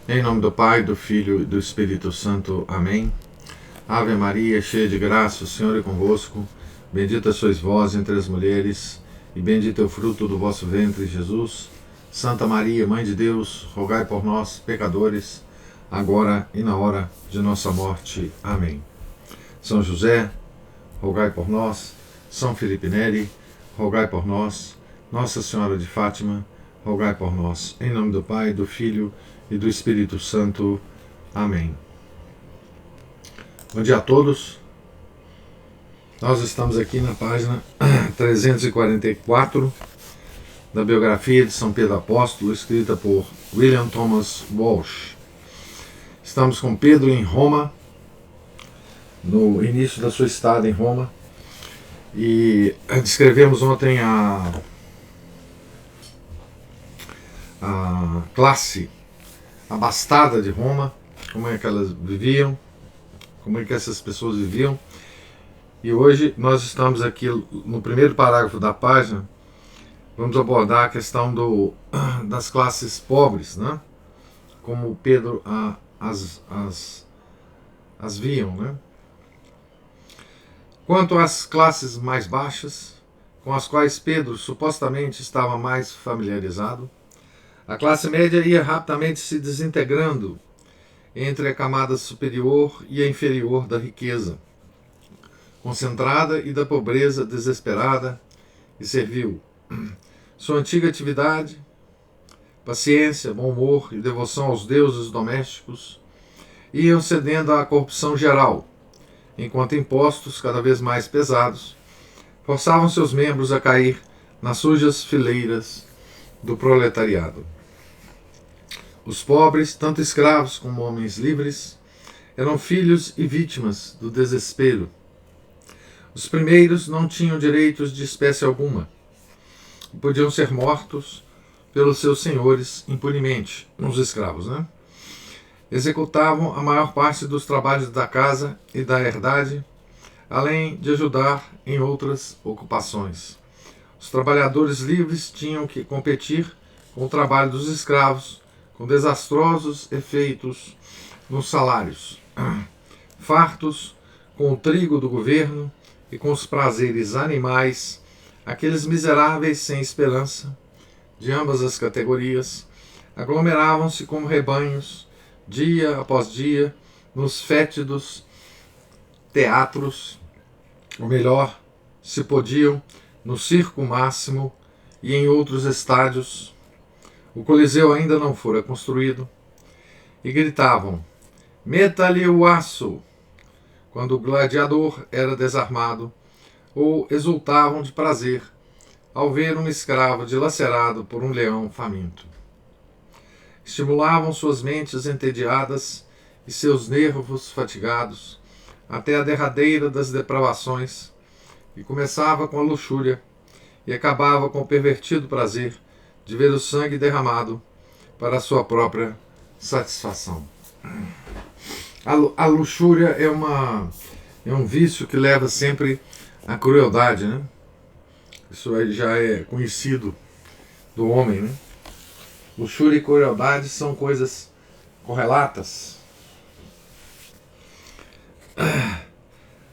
Em nome do Pai, do Filho e do Espírito Santo. Amém. Ave Maria, cheia de graça, o Senhor é convosco. Bendita sois vós entre as mulheres, e bendito é o fruto do vosso ventre, Jesus. Santa Maria, Mãe de Deus, rogai por nós, pecadores, agora e na hora de nossa morte. Amém. São José, rogai por nós. São Felipe Neri, rogai por nós. Nossa Senhora de Fátima, rogai por nós. Em nome do Pai, do Filho e do Espírito Santo. Amém. Bom dia a todos. Nós estamos aqui na página 344 da biografia de São Pedro Apóstolo, escrita por William Thomas Walsh. Estamos com Pedro em Roma, no início da sua estada em Roma, e descrevemos ontem a classe abastada de Roma, como é que elas viviam, como é que essas pessoas viviam. E hoje nós estamos aqui no primeiro parágrafo da página, vamos abordar a questão das classes pobres, né? Como Pedro as viam, né? Quanto às classes mais baixas, com as quais Pedro supostamente estava mais familiarizado, a classe média ia rapidamente se desintegrando entre a camada superior e a inferior da riqueza concentrada e da pobreza desesperada e servil. Sua antiga atividade, paciência, bom humor e devoção aos deuses domésticos iam cedendo à corrupção geral, enquanto impostos cada vez mais pesados forçavam seus membros a cair nas sujas fileiras do proletariado. Os pobres, tanto escravos como homens livres, eram filhos e vítimas do desespero. Os primeiros não tinham direitos de espécie alguma e podiam ser mortos pelos seus senhores impunemente, os escravos, né? Executavam a maior parte dos trabalhos da casa e da herdade, além de ajudar em outras ocupações. Os trabalhadores livres tinham que competir com o trabalho dos escravos, com desastrosos efeitos nos salários, fartos com o trigo do governo e com os prazeres animais, aqueles miseráveis sem esperança, de ambas as categorias, aglomeravam-se como rebanhos, dia após dia, nos fétidos teatros, ou melhor, se podiam, no circo máximo e em outros estádios. O Coliseu ainda não fora construído, e gritavam: "Meta-lhe o aço!" quando o gladiador era desarmado, ou exultavam de prazer ao ver um escravo dilacerado por um leão faminto. Estimulavam suas mentes entediadas e seus nervos fatigados até a derradeira das depravações, e começava com a luxúria e acabava com o pervertido prazer de ver o sangue derramado para a sua própria satisfação. A luxúria é um vício que leva sempre à crueldade, né? Isso aí já é conhecido do homem, né? Luxúria e crueldade são coisas correlatas.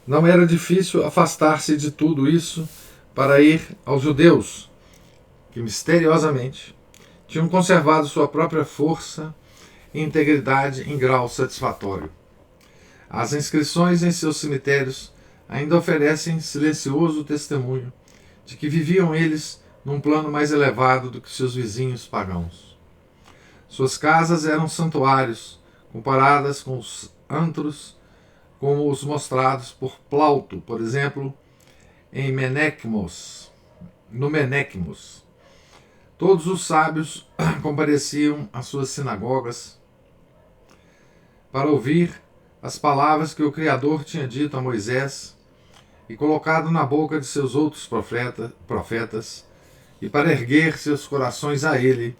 Não era difícil afastar-se de tudo isso para ir aos judeus, que misteriosamente tinham conservado sua própria força e integridade em grau satisfatório. As inscrições em seus cemitérios ainda oferecem silencioso testemunho de que viviam eles num plano mais elevado do que seus vizinhos pagãos. Suas casas eram santuários, comparadas com os antros como os mostrados por Plauto, por exemplo, no Menecmos. Todos os sábios compareciam às suas sinagogas para ouvir as palavras que o Criador tinha dito a Moisés e colocado na boca de seus outros profetas, e para erguer seus corações a ele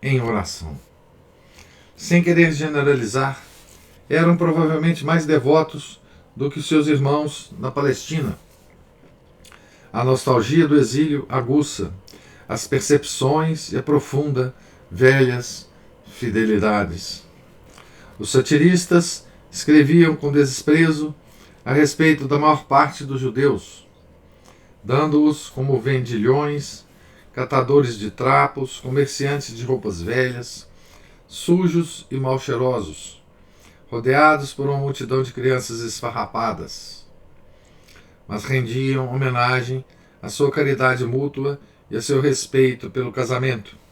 em oração. Sem querer generalizar, eram provavelmente mais devotos do que seus irmãos na Palestina. A nostalgia do exílio aguça as percepções e aprofunda velhas fidelidades. Os satiristas escreviam com desprezo a respeito da maior parte dos judeus, dando-os como vendilhões, catadores de trapos, comerciantes de roupas velhas, sujos e mal cheirosos, rodeados por uma multidão de crianças esfarrapadas. Mas rendiam homenagem à sua caridade mútua e a seu respeito pelo casamento.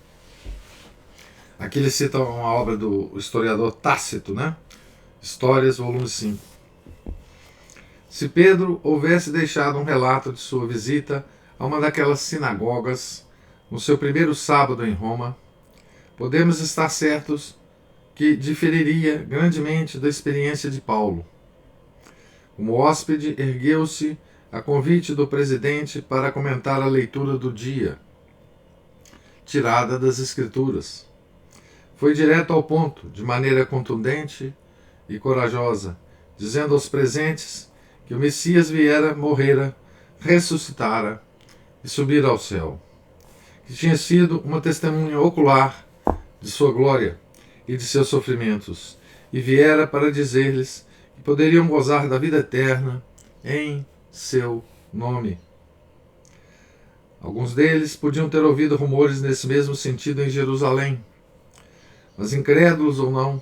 Aqui ele cita uma obra do historiador Tácito, né? Histórias, volume 5. Se Pedro houvesse deixado um relato de sua visita a uma daquelas sinagogas no seu primeiro sábado em Roma, podemos estar certos que diferiria grandemente da experiência de Paulo. Como hóspede, ergueu-se a convite do presidente para comentar a leitura do dia, tirada das Escrituras. Foi direto ao ponto, de maneira contundente e corajosa, dizendo aos presentes que o Messias viera, morrera, ressuscitara e subira ao céu, que tinha sido uma testemunha ocular de sua glória e de seus sofrimentos, e viera para dizer-lhes que poderiam gozar da vida eterna em seu nome. Alguns deles podiam ter ouvido rumores nesse mesmo sentido em Jerusalém, mas incrédulos ou não,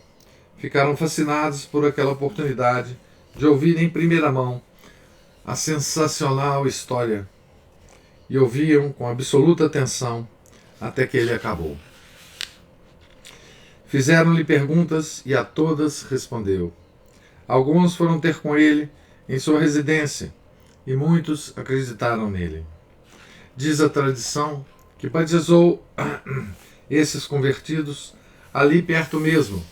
ficaram fascinados por aquela oportunidade de ouvir em primeira mão a sensacional história e ouviam com absoluta atenção até que ele acabou. Fizeram-lhe perguntas e a todas respondeu. Alguns foram ter com ele em sua residência e muitos acreditaram nele. Diz a tradição que batizou esses convertidos ali perto mesmo,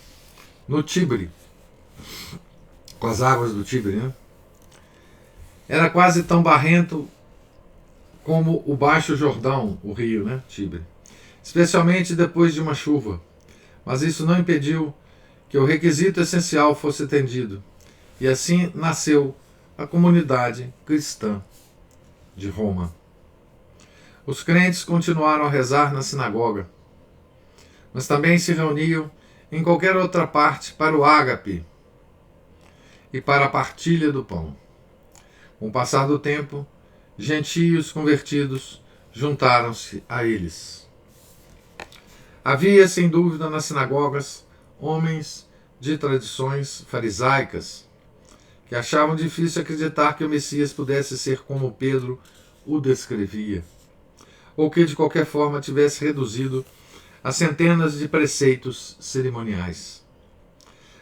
no Tibre, com as águas do Tibre, né? Era quase tão barrento como o Baixo Jordão, o rio, né? Tibre, especialmente depois de uma chuva. Mas isso não impediu que o requisito essencial fosse atendido, e assim nasceu a comunidade cristã de Roma. Os crentes continuaram a rezar na sinagoga, mas também se reuniam em qualquer outra parte para o ágape e para a partilha do pão. Com o passar do tempo, gentios convertidos juntaram-se a eles. Havia, sem dúvida, nas sinagogas homens de tradições farisaicas que achavam difícil acreditar que o Messias pudesse ser como Pedro o descrevia, ou que de qualquer forma tivesse reduzido a centenas de preceitos cerimoniais.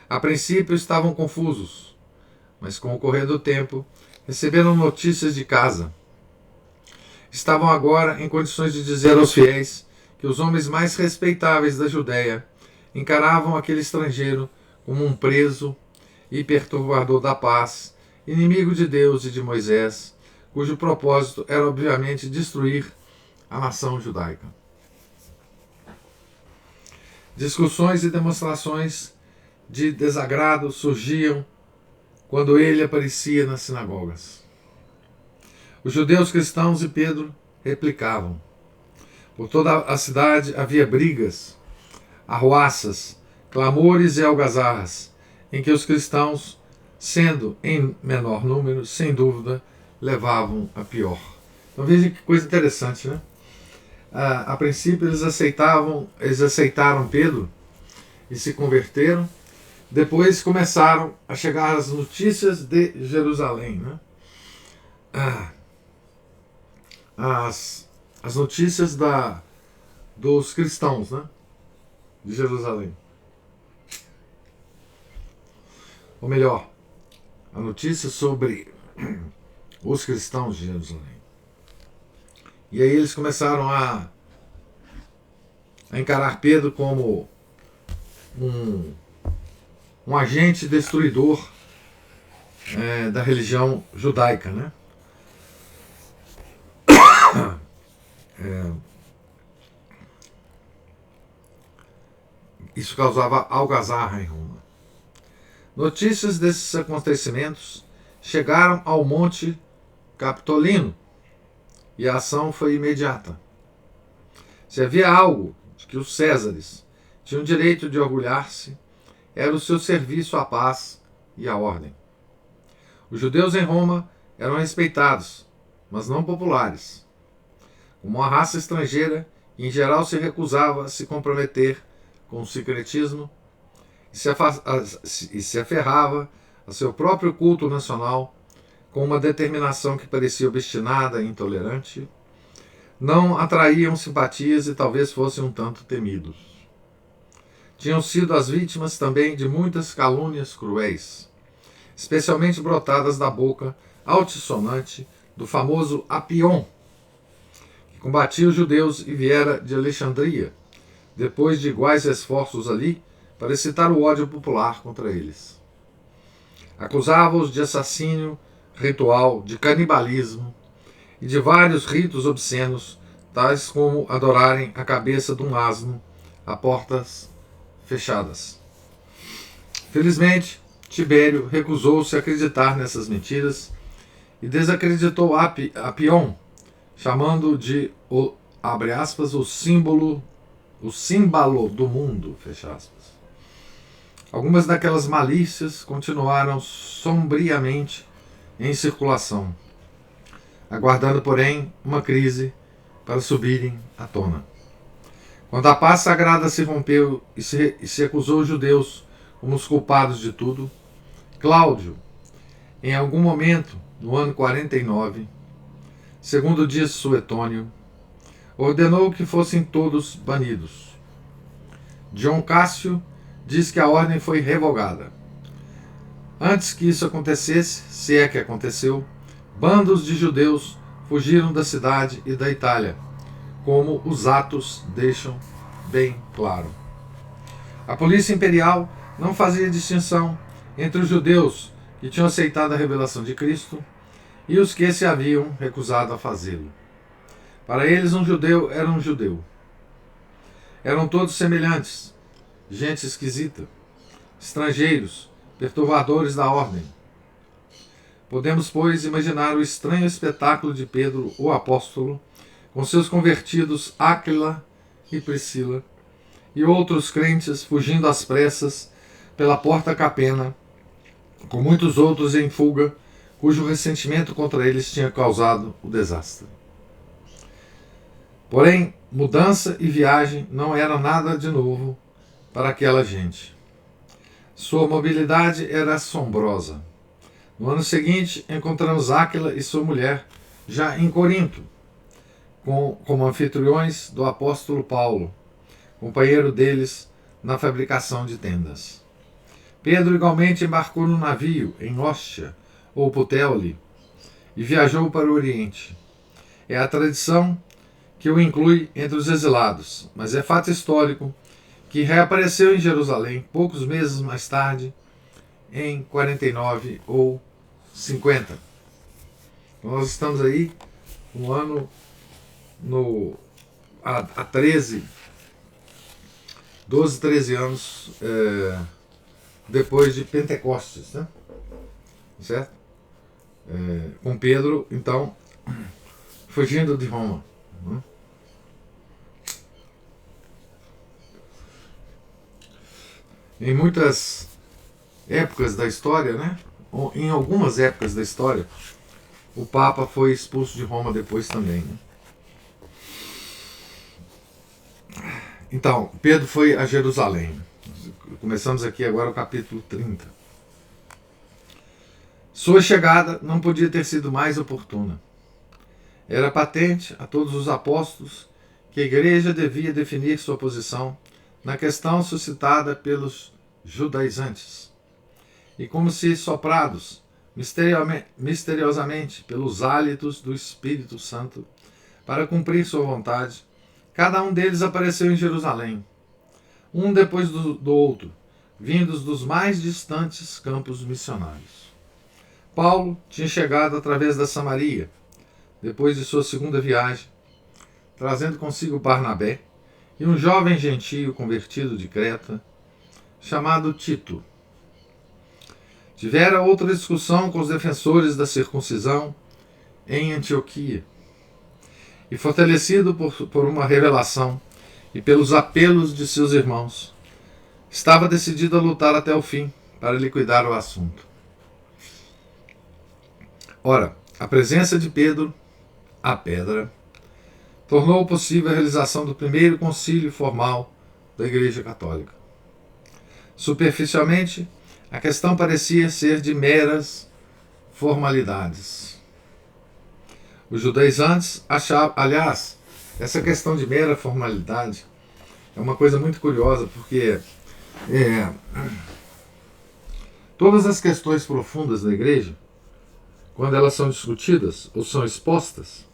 A princípio estavam confusos, mas com o correr do tempo receberam notícias de casa. Estavam agora em condições de dizer aos fiéis que os homens mais respeitáveis da Judéia encaravam aquele estrangeiro como um preso e perturbador da paz, inimigo de Deus e de Moisés, cujo propósito era obviamente destruir a nação judaica. Discussões e demonstrações de desagrado surgiam quando ele aparecia nas sinagogas. Os judeus cristãos e Pedro replicavam. Por toda a cidade havia brigas, arruaças, clamores e algazarras, em que os cristãos, sendo em menor número, sem dúvida, levavam a pior. Então veja que coisa interessante, né? A princípio eles aceitaram Pedro e se converteram. Depois começaram a chegar as notícias de Jerusalém, né? As notícias dos cristãos, né? De Jerusalém. Ou melhor, a notícia sobre os cristãos de Jerusalém. E aí eles começaram a encarar Pedro como um agente destruidor da religião judaica, né? Isso causava algazarra em Roma. Notícias desses acontecimentos chegaram ao Monte Capitolino e a ação foi imediata. Se havia algo de que os Césares tinham direito de orgulhar-se, era o seu serviço à paz e à ordem. Os judeus em Roma eram respeitados, mas não populares. Como uma raça estrangeira, em geral se recusava a se comprometer com o sincretismo e se aferrava a seu próprio culto nacional com uma determinação que parecia obstinada e intolerante, não atraíam simpatias e talvez fossem um tanto temidos. Tinham sido as vítimas também de muitas calúnias cruéis, especialmente brotadas da boca altissonante do famoso Apion, que combatia os judeus e viera de Alexandria, depois de iguais esforços ali para excitar o ódio popular contra eles. Acusava-os de assassínio ritual, de canibalismo e de vários ritos obscenos, tais como adorarem a cabeça de um asno a portas fechadas. Felizmente, Tibério recusou-se a acreditar nessas mentiras e desacreditou Apion, chamando-o de abre aspas, o símbolo do mundo, fecha aspas. Algumas daquelas malícias continuaram sombriamente em circulação, aguardando, porém, uma crise para subirem à tona. Quando a paz sagrada se rompeu e se acusou os judeus como os culpados de tudo, Cláudio, em algum momento, no ano 49, segundo diz Suetônio, ordenou que fossem todos banidos. Dion Cássio diz que a ordem foi revogada. Antes que isso acontecesse, se é que aconteceu, bandos de judeus fugiram da cidade e da Itália, como os Atos deixam bem claro. A polícia imperial não fazia distinção entre os judeus que tinham aceitado a revelação de Cristo e os que se haviam recusado a fazê-lo. Para eles, um judeu era um judeu. Eram todos semelhantes, gente esquisita, estrangeiros, perturbadores da ordem. Podemos, pois, imaginar o estranho espetáculo de Pedro, o apóstolo, com seus convertidos Áquila e Priscila, e outros crentes fugindo às pressas pela porta Capena, com muitos outros em fuga, cujo ressentimento contra eles tinha causado o desastre. Porém, mudança e viagem não era nada de novo para aquela gente. Sua mobilidade era assombrosa. No ano seguinte, encontramos Áquila e sua mulher já em Corinto, como anfitriões do apóstolo Paulo, companheiro deles na fabricação de tendas. Pedro igualmente embarcou no navio em Óstia, ou Puteoli, e viajou para o Oriente. É a tradição que o inclui entre os exilados, mas é fato histórico que reapareceu em Jerusalém poucos meses mais tarde, em 49 ou 50. Nós estamos aí um ano há 12, 13 anos depois de Pentecostes, né? Certo? Com Pedro, então, fugindo de Roma. Né? Em muitas épocas da história, né? Ou em algumas épocas da história, o Papa foi expulso de Roma depois também. Né? Então, Pedro foi a Jerusalém. Começamos aqui agora o capítulo 30. Sua chegada não podia ter sido mais oportuna. Era patente a todos os apóstolos que a igreja devia definir sua posição na questão suscitada pelos judaizantes. E como se soprados misteriosamente pelos hálitos do Espírito Santo para cumprir sua vontade, cada um deles apareceu em Jerusalém, um depois do outro, vindos dos mais distantes campos missionários. Paulo tinha chegado através da Samaria, depois de sua segunda viagem, trazendo consigo Barnabé e um jovem gentio convertido de Creta, chamado Tito. Tivera outra discussão com os defensores da circuncisão em Antioquia, e fortalecido por uma revelação e pelos apelos de seus irmãos, estava decidido a lutar até o fim para liquidar o assunto. Ora, a presença de Pedro, a pedra, tornou possível a realização do primeiro concílio formal da Igreja Católica. Superficialmente, a questão parecia ser de meras formalidades. Os judaizantes achavam, aliás, essa questão de mera formalidade é uma coisa muito curiosa, porque todas as questões profundas da igreja, quando elas são discutidas ou são expostas,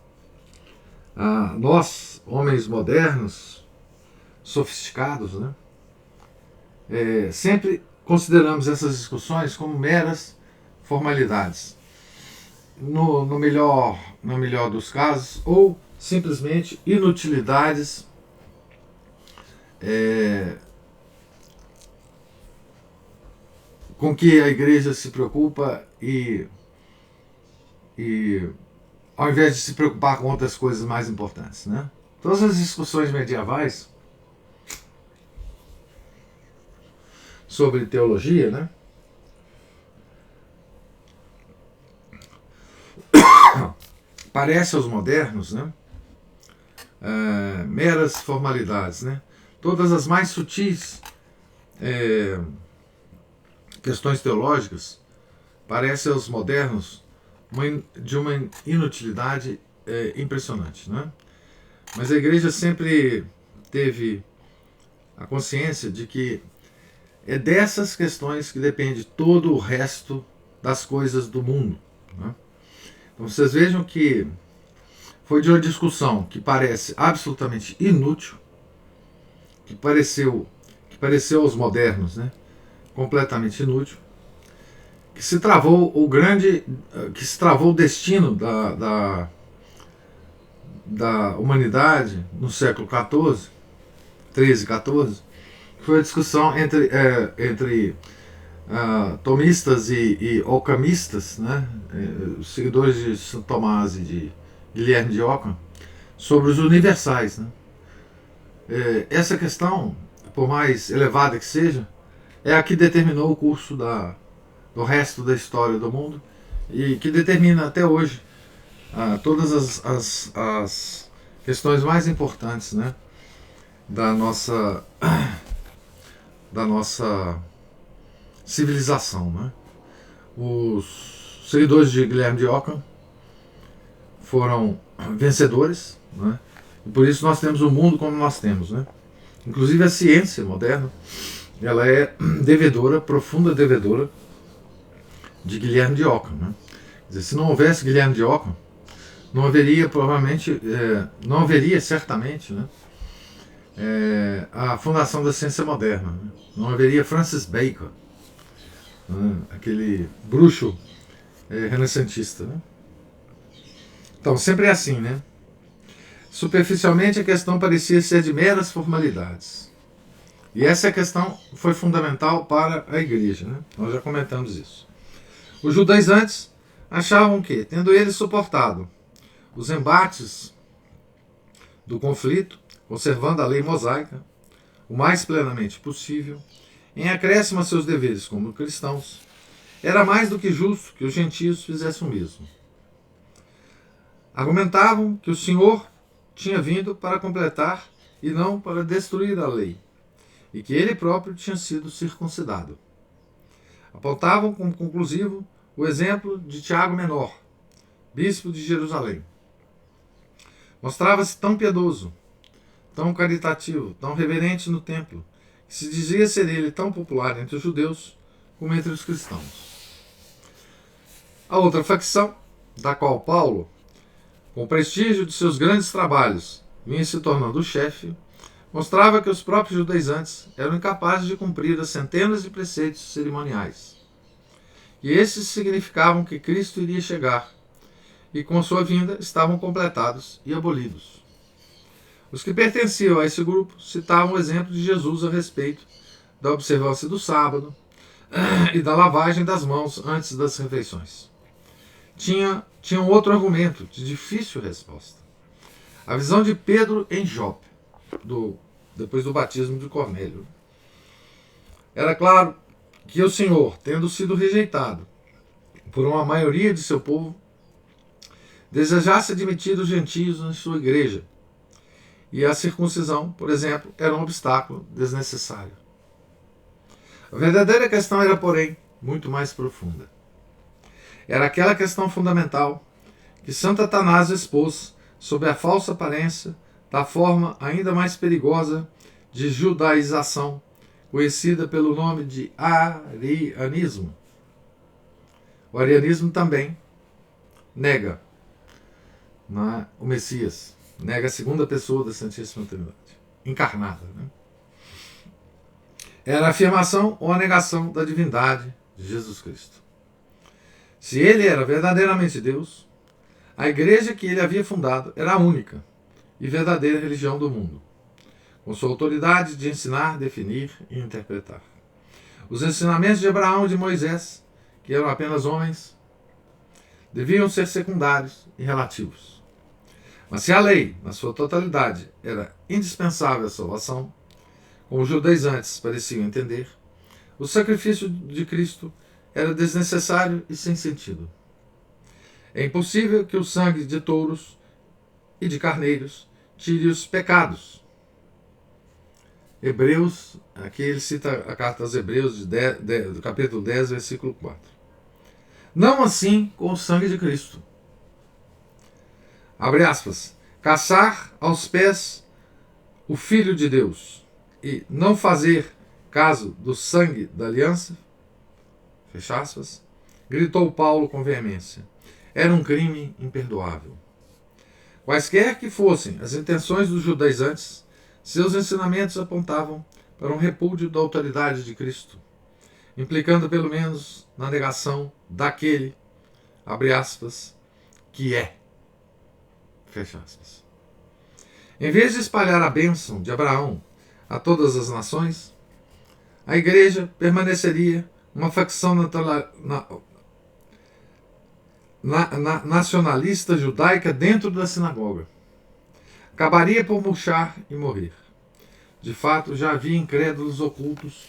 nós, homens modernos, sofisticados, né, sempre consideramos essas discussões como meras formalidades. No melhor dos casos, ou simplesmente inutilidades com que a igreja se preocupa e ao invés de se preocupar com outras coisas mais importantes, né? Todas as discussões medievais sobre teologia, né, parece aos modernos, né, meras formalidades, né? Todas as mais sutis questões teológicas parecem aos modernos de uma inutilidade impressionante, né? Mas a igreja sempre teve a consciência de que é dessas questões que depende todo o resto das coisas do mundo, né? Então vocês vejam que foi de uma discussão que parece absolutamente inútil, que pareceu aos modernos, né, completamente inútil, que se travou o destino da humanidade no século XIV, 13, 14, que foi a discussão entre tomistas e ocamistas, né, os seguidores de Santo Tomás e de Guilherme de Ockham, sobre os universais, né. Essa questão, por mais elevada que seja, é a que determinou o curso do resto da história do mundo e que determina até hoje todas as questões mais importantes, né, da nossa civilização, né? Os seguidores de Guilherme de Ockham foram vencedores, né? E por isso nós temos o mundo como nós temos, né? Inclusive a ciência moderna, ela é profunda devedora de Guilherme de Ockham, né? Quer dizer, se não houvesse Guilherme de Ockham, não haveria certamente, né, a fundação da ciência moderna, né? Não haveria Francis Bacon, né, aquele bruxo renascentista, né? Então sempre é assim, né? Superficialmente a questão parecia ser de meras formalidades. E essa questão foi fundamental para a igreja, né? Nós já comentamos isso. Os judaizantes achavam que, tendo eles suportado os embates do conflito, conservando a lei mosaica o mais plenamente possível, em acréscimo a seus deveres como cristãos, era mais do que justo que os gentios fizessem o mesmo. Argumentavam que o Senhor tinha vindo para completar e não para destruir a lei, e que ele próprio tinha sido circuncidado. Apontavam como conclusivo o exemplo de Tiago Menor, bispo de Jerusalém. Mostrava-se tão piedoso, tão caritativo, tão reverente no templo, que se dizia ser ele tão popular entre os judeus como entre os cristãos. A outra facção, da qual Paulo, com o prestígio de seus grandes trabalhos, vinha se tornando o chefe, mostrava que os próprios judaizantes eram incapazes de cumprir as centenas de preceitos cerimoniais. E esses significavam que Cristo iria chegar, e com sua vinda estavam completados e abolidos. Os que pertenciam a esse grupo citavam o exemplo de Jesus a respeito da observância do sábado e da lavagem das mãos antes das refeições. Tinha um outro argumento de difícil resposta. A visão de Pedro em Jope, depois do batismo de Cornélio. Era claro que o Senhor, tendo sido rejeitado por uma maioria de seu povo, desejasse admitir os gentios em sua igreja. E a circuncisão, por exemplo, era um obstáculo desnecessário. A verdadeira questão era, porém, muito mais profunda. Era aquela questão fundamental que Santo Atanásio expôs sob a falsa aparência da forma ainda mais perigosa de judaização, conhecida pelo nome de arianismo. O arianismo também nega o Messias, nega a segunda pessoa da Santíssima Trindade, encarnada. Era a afirmação ou a negação da divindade de Jesus Cristo. Se ele era verdadeiramente Deus, a igreja que ele havia fundado era a única e verdadeira religião do mundo, com sua autoridade de ensinar, definir e interpretar. Os ensinamentos de Abraão e de Moisés, que eram apenas homens, deviam ser secundários e relativos. Mas se a lei, na sua totalidade, era indispensável à salvação, como os judaizantes pareciam entender, o sacrifício de Cristo era desnecessário e sem sentido. É impossível que o sangue de touros e de carneiros tire os pecados. Hebreus, aqui ele cita a carta aos Hebreus, do capítulo 10, versículo 4. Não assim com o sangue de Cristo. Abre aspas. Caçar aos pés o Filho de Deus e não fazer caso do sangue da aliança, fecha aspas, gritou Paulo com veemência. Era um crime imperdoável. Quaisquer que fossem as intenções dos judaizantes, seus ensinamentos apontavam para um repúdio da autoridade de Cristo, implicando pelo menos na negação daquele, abre aspas, que é, fecha aspas. Em vez de espalhar a bênção de Abraão a todas as nações, a igreja permaneceria uma facção nacionalista judaica dentro da sinagoga. Acabaria por murchar e morrer. De fato, já havia incrédulos ocultos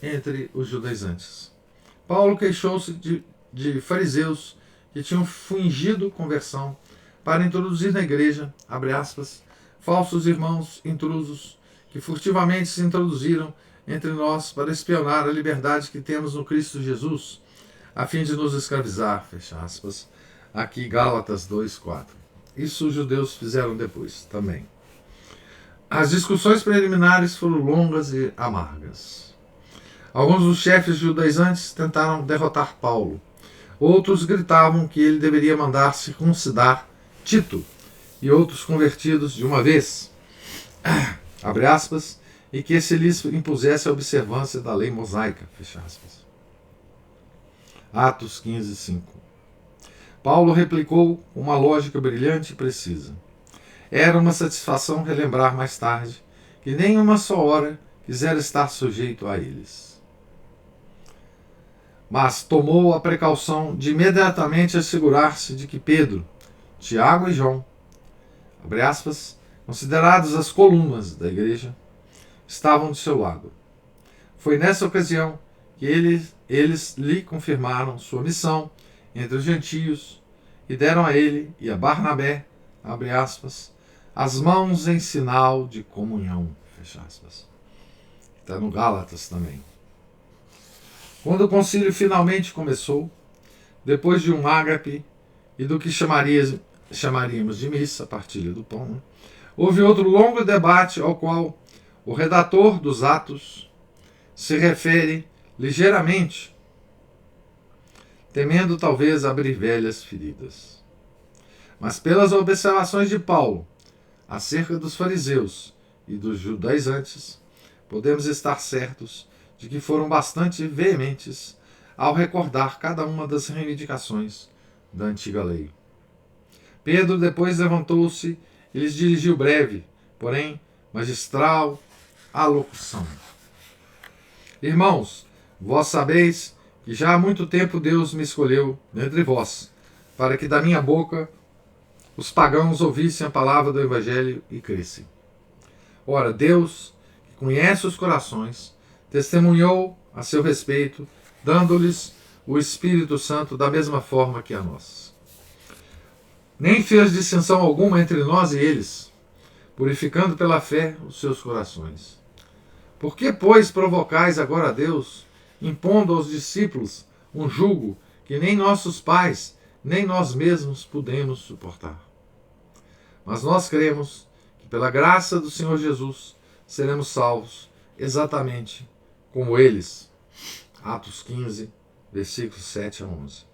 entre os judaizantes. Paulo queixou-se de fariseus que tinham fingido conversão para introduzir na igreja, abre aspas, falsos irmãos intrusos que furtivamente se introduziram entre nós para espionar a liberdade que temos no Cristo Jesus, a fim de nos escravizar, fecha aspas, aqui Gálatas 2:4. Isso os judeus fizeram depois também. As discussões preliminares foram longas e amargas. Alguns dos chefes judaizantes tentaram derrotar Paulo. Outros gritavam que ele deveria mandar circuncidar Tito e outros convertidos de uma vez, abre aspas, e que esse lhes impusesse a observância da lei mosaica, fecha aspas. Atos 15:5. Paulo replicou com uma lógica brilhante e precisa. Era uma satisfação relembrar mais tarde que nem uma só hora quisera estar sujeito a eles. Mas tomou a precaução de imediatamente assegurar-se de que Pedro, Tiago e João, abre aspas, considerados as colunas da igreja, estavam do seu lado. Foi nessa ocasião que eles lhe confirmaram sua missão entre os gentios e deram a ele e a Barnabé, abre aspas, as mãos em sinal de comunhão, fecha aspas. Está no Gálatas também. Quando o concílio finalmente começou, depois de um ágape e do que chamaríamos de missa, partilha do pão, houve outro longo debate ao qual o redator dos Atos se refere ligeiramente, temendo talvez abrir velhas feridas. Mas pelas observações de Paulo acerca dos fariseus e dos judaizantes, podemos estar certos de que foram bastante veementes ao recordar cada uma das reivindicações da antiga lei. Pedro depois levantou-se e lhes dirigiu breve, porém magistral, alocução. Irmãos, vós sabeis que já há muito tempo Deus me escolheu entre vós, para que da minha boca os pagãos ouvissem a palavra do Evangelho e crescem. Ora, Deus, que conhece os corações, testemunhou a seu respeito, dando-lhes o Espírito Santo da mesma forma que a nós. Nem fez distinção alguma entre nós e eles, purificando pela fé os seus corações. Por que, pois, provocais agora a Deus, impondo aos discípulos um jugo que nem nossos pais, nem nós mesmos pudemos suportar? Mas nós cremos que, pela graça do Senhor Jesus, seremos salvos, exatamente como eles. Atos 15, versículos 7 a 11.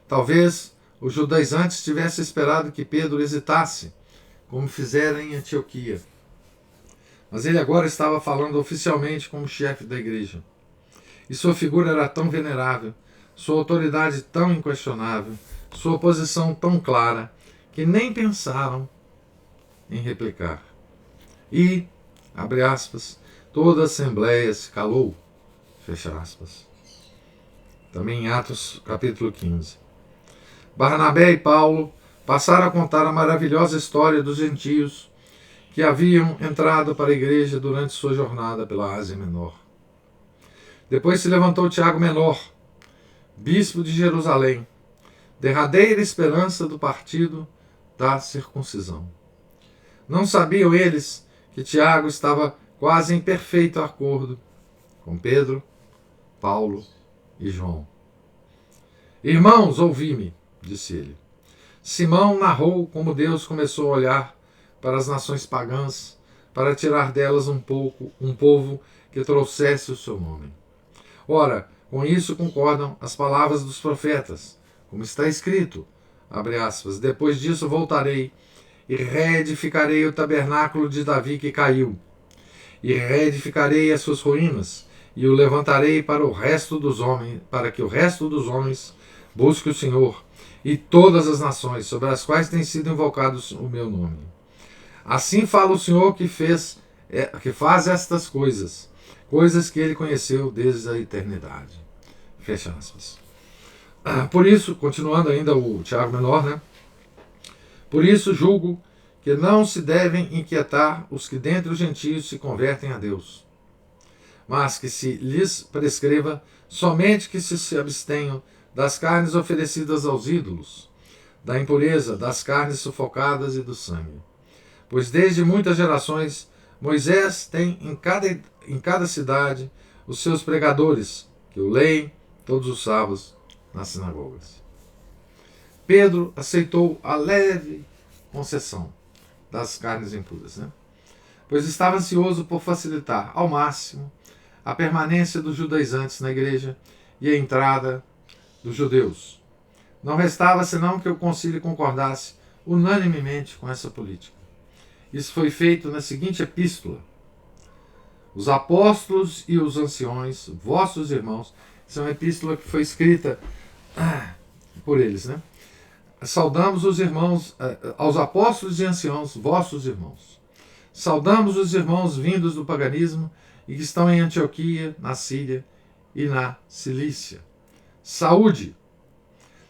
Talvez os judaizantes tivessem esperado que Pedro hesitasse, como fizeram em Antioquia. Mas ele agora estava falando oficialmente como chefe da igreja. E sua figura era tão venerável, sua autoridade tão inquestionável, sua posição tão clara, que nem pensaram em replicar. E, abre aspas, toda a assembleia se calou, fecha aspas. Também em Atos capítulo 15. Barnabé e Paulo passaram a contar a maravilhosa história dos gentios que haviam entrado para a igreja durante sua jornada pela Ásia Menor. Depois se levantou Tiago Menor, bispo de Jerusalém, derradeira esperança do partido da circuncisão. Não sabiam eles que Tiago estava quase em perfeito acordo com Pedro, Paulo e João. Irmãos, ouvi-me, disse ele. Simão narrou como Deus começou a olhar para as nações pagãs, para tirar delas um povo que trouxesse o seu nome. Ora, com isso concordam as palavras dos profetas, como está escrito, abre aspas, depois disso voltarei e reedificarei o tabernáculo de Davi que caiu, e reedificarei as suas ruínas, e o levantarei para o resto dos homens, para que o resto dos homens busque o Senhor e todas as nações sobre as quais tem sido invocado o meu nome. Assim fala o Senhor que faz estas coisas, coisas que ele conheceu desde a eternidade. Fecha aspas. Por isso, continuando ainda o Tiago Menor, né? Por isso julgo que não se devem inquietar os que dentre os gentios se convertem a Deus, mas que se lhes prescreva somente que se abstenham das carnes oferecidas aos ídolos, da impureza, das carnes sufocadas e do sangue. Pois desde muitas gerações Moisés tem em cada cidade os seus pregadores, que o leem todos os sábados nas sinagogas. Pedro aceitou a leve concessão das carnes impuras, né? Pois estava ansioso por facilitar ao máximo a permanência dos judaizantes na igreja e a entrada dos judeus. Não restava senão que o concílio concordasse unanimemente com essa política. Isso foi feito na seguinte epístola: os apóstolos e os anciões, vossos irmãos. Essa é uma epístola que foi escrita por eles, né? Saudamos os irmãos, aos apóstolos e anciãos, vossos irmãos. Saudamos os irmãos vindos do paganismo e que estão em Antioquia, na Síria e na Cilícia. Saúde!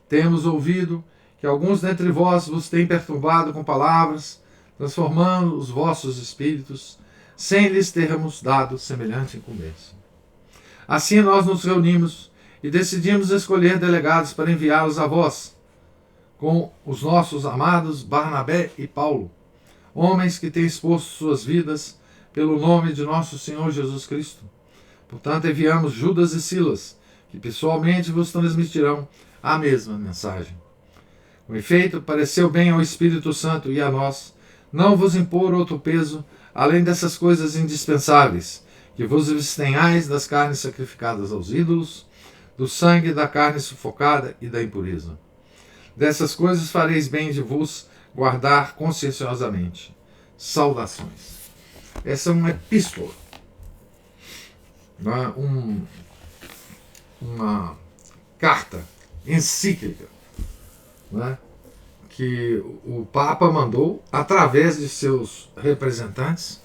Temos ouvido que alguns dentre vós vos têm perturbado com palavras, transformando os vossos espíritos, sem lhes termos dado semelhante incumbência. Assim nós nos reunimos e decidimos escolher delegados para enviá-los a vós, com os nossos amados Barnabé e Paulo, homens que têm exposto suas vidas pelo nome de nosso Senhor Jesus Cristo. Portanto, enviamos Judas e Silas, que pessoalmente vos transmitirão a mesma mensagem. Com efeito, pareceu bem ao Espírito Santo e a nós não vos impor outro peso, além dessas coisas indispensáveis, que vos abstenhais das carnes sacrificadas aos ídolos, do sangue da carne sufocada e da impureza. Dessas coisas fareis bem de vos guardar conscienciosamente. Saudações. Essa é uma epístola, uma carta encíclica, né, que o Papa mandou através de seus representantes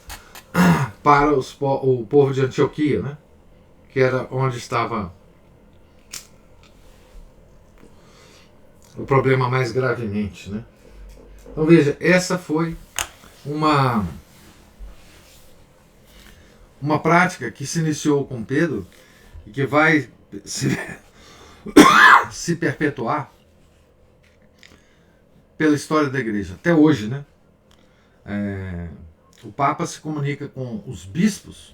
para o povo de Antioquia, né, que era onde estava o problema mais gravemente, né? Então veja, essa foi uma uma prática que se iniciou com Pedro e que vai se perpetuar pela história da igreja, até hoje, né? O Papa se comunica com os bispos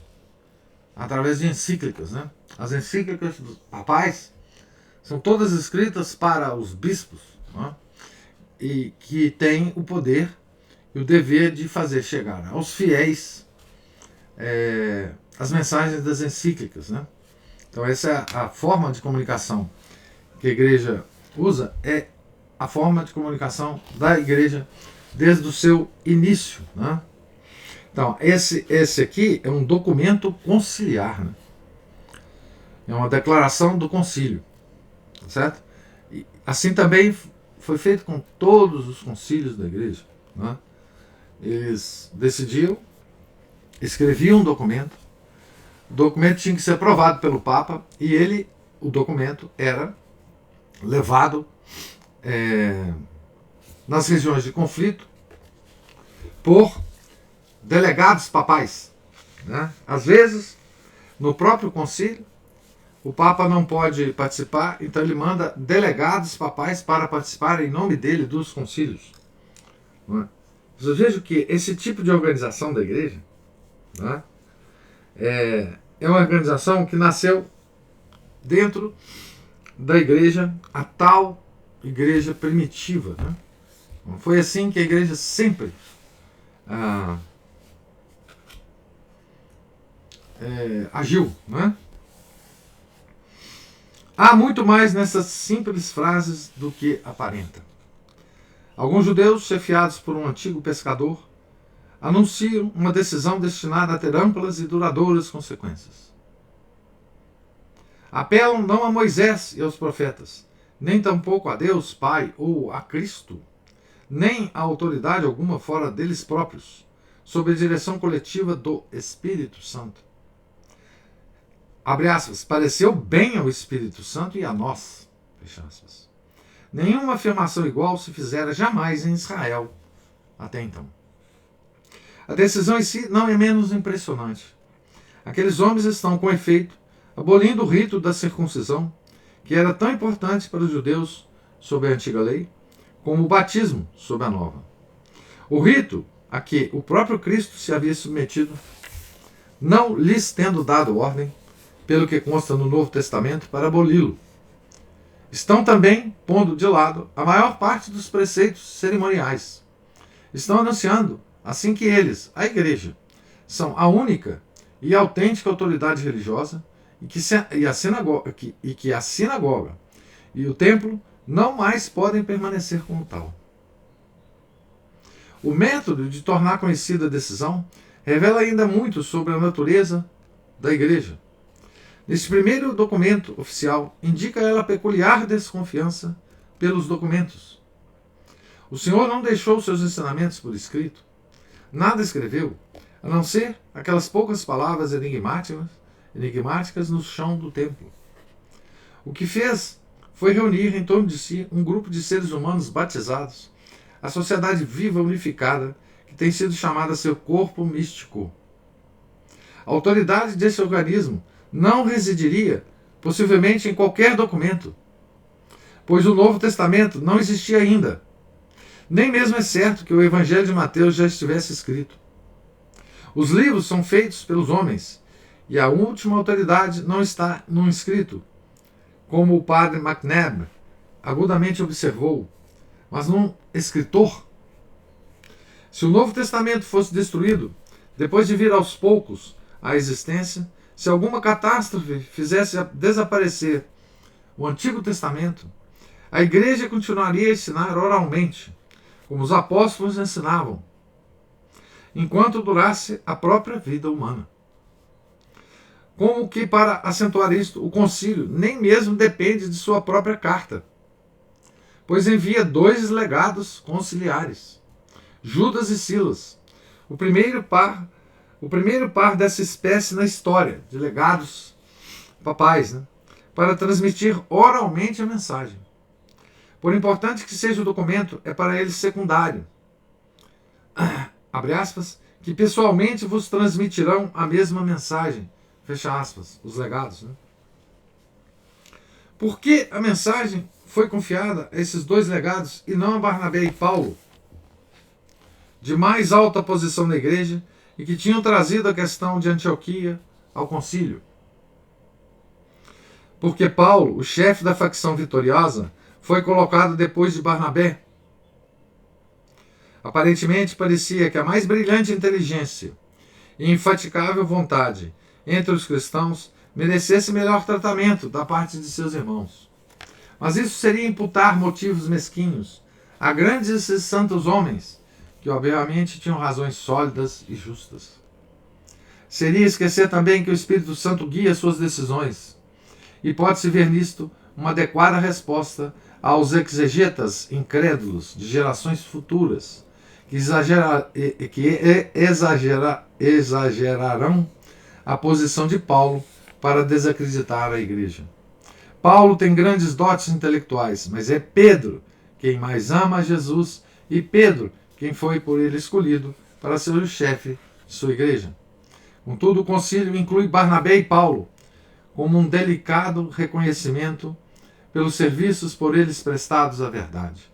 através de encíclicas, né? As encíclicas dos papais são todas escritas para os bispos, né? E que têm o poder e o dever de fazer chegar aos fiéis as mensagens das encíclicas, né? Então essa é a forma de comunicação que a igreja usa, é a forma de comunicação da igreja desde o seu início, né? Então esse aqui é um documento conciliar, né? É uma declaração do concílio, certo? E assim também foi feito com todos os concílios da igreja, né? Eles decidiam, escreviam um documento, o documento tinha que ser aprovado pelo Papa e o documento era levado nas regiões de conflito por delegados papais, né? Às vezes, no próprio concílio, o Papa não pode participar, então ele manda delegados papais para participar em nome dele dos concílios. Vocês vejam que esse tipo de organização da igreja, né, é uma organização que nasceu dentro da igreja, a tal igreja primitiva, né? Foi assim que a igreja sempre agiu, né? Há muito mais nessas simples frases do que aparenta. Alguns judeus, chefiados por um antigo pescador, anunciam uma decisão destinada a ter amplas e duradouras consequências. Apelam não a Moisés e aos profetas, nem tampouco a Deus Pai ou a Cristo, nem a autoridade alguma fora deles próprios, sob a direção coletiva do Espírito Santo. Abre aspas, pareceu bem ao Espírito Santo e a nós, fecha aspas. Nenhuma afirmação igual se fizera jamais em Israel até então. A decisão em si não é menos impressionante. Aqueles homens estão, com efeito, abolindo o rito da circuncisão, que era tão importante para os judeus sob a antiga lei, como o batismo sob a nova. O rito a que o próprio Cristo se havia submetido, não lhes tendo dado ordem, pelo que consta no Novo Testamento, para aboli-lo. Estão também pondo de lado a maior parte dos preceitos cerimoniais. Estão anunciando, assim que eles, a igreja, são a única e autêntica autoridade religiosa e que a sinagoga e o templo não mais podem permanecer como tal. O método de tornar conhecida a decisão revela ainda muito sobre a natureza da igreja. Neste primeiro documento oficial, indica ela peculiar desconfiança pelos documentos. O Senhor não deixou seus ensinamentos por escrito. Nada escreveu, a não ser aquelas poucas palavras enigmáticas no chão do templo. O que fez foi reunir em torno de si um grupo de seres humanos batizados, a sociedade viva unificada que tem sido chamada seu corpo místico. A autoridade desse organismo não residiria, possivelmente, em qualquer documento, pois o Novo Testamento não existia ainda. Nem mesmo é certo que o Evangelho de Mateus já estivesse escrito. Os livros são feitos pelos homens, e a última autoridade não está num escrito, como o padre MacNab agudamente observou, mas num escritor. Se o Novo Testamento fosse destruído, depois de vir aos poucos à existência, se alguma catástrofe fizesse desaparecer o Antigo Testamento, a igreja continuaria a ensinar oralmente, como os apóstolos ensinavam, enquanto durasse a própria vida humana. Como que, para acentuar isto, o concílio nem mesmo depende de sua própria carta, pois envia 2 legados conciliares, Judas e Silas, o primeiro par dessa espécie na história de legados papais, né, para transmitir oralmente a mensagem. Por importante que seja o documento, é para eles secundário. Abre aspas, que pessoalmente vos transmitirão a mesma mensagem. Fecha aspas, os legados. Né? Por que a mensagem foi confiada a esses dois legados e não a Barnabé e Paulo, de mais alta posição na igreja e que tinham trazido a questão de Antioquia ao concílio? Porque Paulo, o chefe da facção vitoriosa, foi colocado depois de Barnabé. Aparentemente parecia que a mais brilhante inteligência e infaticável vontade entre os cristãos merecesse melhor tratamento da parte de seus irmãos. Mas isso seria imputar motivos mesquinhos a grandes e santos homens, que obviamente tinham razões sólidas e justas. Seria esquecer também que o Espírito Santo guia suas decisões, e pode-se ver nisto uma adequada resposta aos exegetas incrédulos de gerações futuras, que exagerarão a posição de Paulo para desacreditar a igreja. Paulo tem grandes dotes intelectuais, mas é Pedro quem mais ama a Jesus e Pedro quem foi por ele escolhido para ser o chefe de sua igreja. Contudo, o concílio inclui Barnabé e Paulo como um delicado reconhecimento pelos serviços por eles prestados à verdade.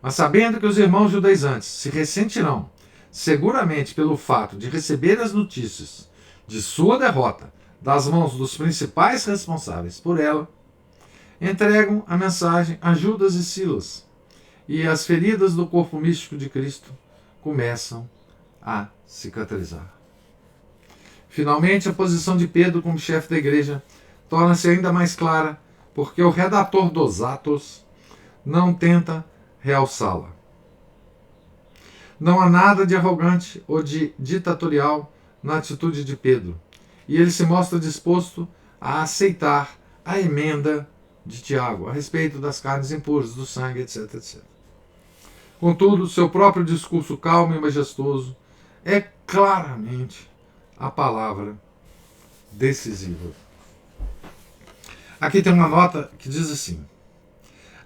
Mas sabendo que os irmãos judaizantes se ressentirão seguramente pelo fato de receber as notícias de sua derrota das mãos dos principais responsáveis por ela, entregam a mensagem a Judas e Silas, e as feridas do corpo místico de Cristo começam a cicatrizar. Finalmente, a posição de Pedro como chefe da igreja torna-se ainda mais clara, porque o redator dos Atos não tenta realçá-la. Não há nada de arrogante ou de ditatorial na atitude de Pedro, e ele se mostra disposto a aceitar a emenda de Tiago a respeito das carnes impuras, do sangue, etc, etc. Contudo, seu próprio discurso calmo e majestoso é claramente a palavra decisiva. Aqui tem uma nota que diz assim: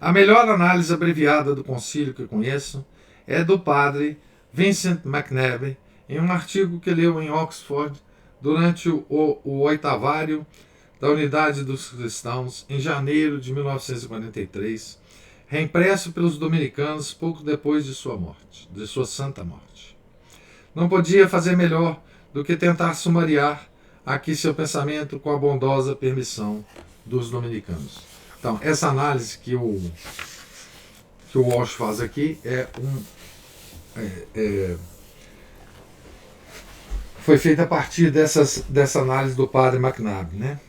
a melhor análise abreviada do concílio que conheço é do padre Vincent McNabb, em um artigo que leu em Oxford durante o oitavário da Unidade dos Cristãos, em janeiro de 1943, reimpresso pelos dominicanos pouco depois de sua morte, de sua santa morte. Não podia fazer melhor do que tentar sumariar aqui seu pensamento com a bondosa permissão dos dominicanos. Então, essa análise que o Walsh faz aqui foi feita a partir dessa análise do padre McNabb, né?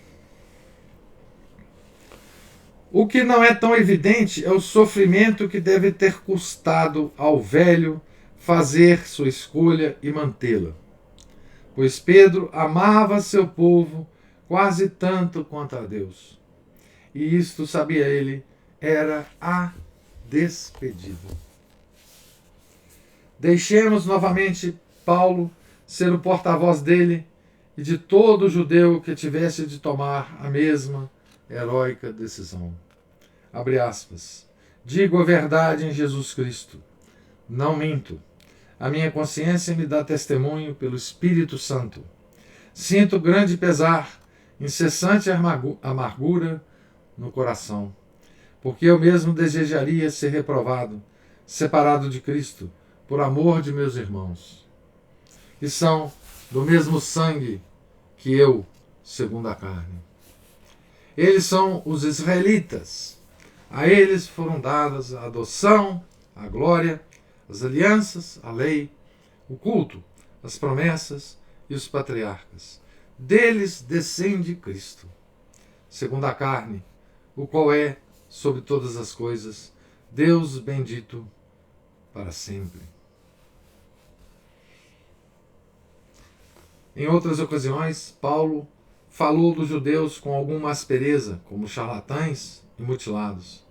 O que não é tão evidente é o sofrimento que deve ter custado ao velho fazer sua escolha e mantê-la. Pois Pedro amava seu povo quase tanto quanto a Deus. E isto, sabia ele, era a despedida. Deixemos novamente Paulo ser o porta-voz dele e de todo judeu que tivesse de tomar a mesma heróica decisão. Abre aspas. Digo a verdade em Jesus Cristo. Não minto. A minha consciência me dá testemunho pelo Espírito Santo. Sinto grande pesar, incessante amargura no coração, porque eu mesmo desejaria ser reprovado, separado de Cristo, por amor de meus irmãos, que são do mesmo sangue que eu, segundo a carne. Eles são os israelitas. A eles foram dadas a adoção, a glória, as alianças, a lei, o culto, as promessas e os patriarcas. Deles descende Cristo, segundo a carne, o qual é, sobre todas as coisas, Deus bendito para sempre. Em outras ocasiões, Paulo falou dos judeus com alguma aspereza, como charlatães e mutilados,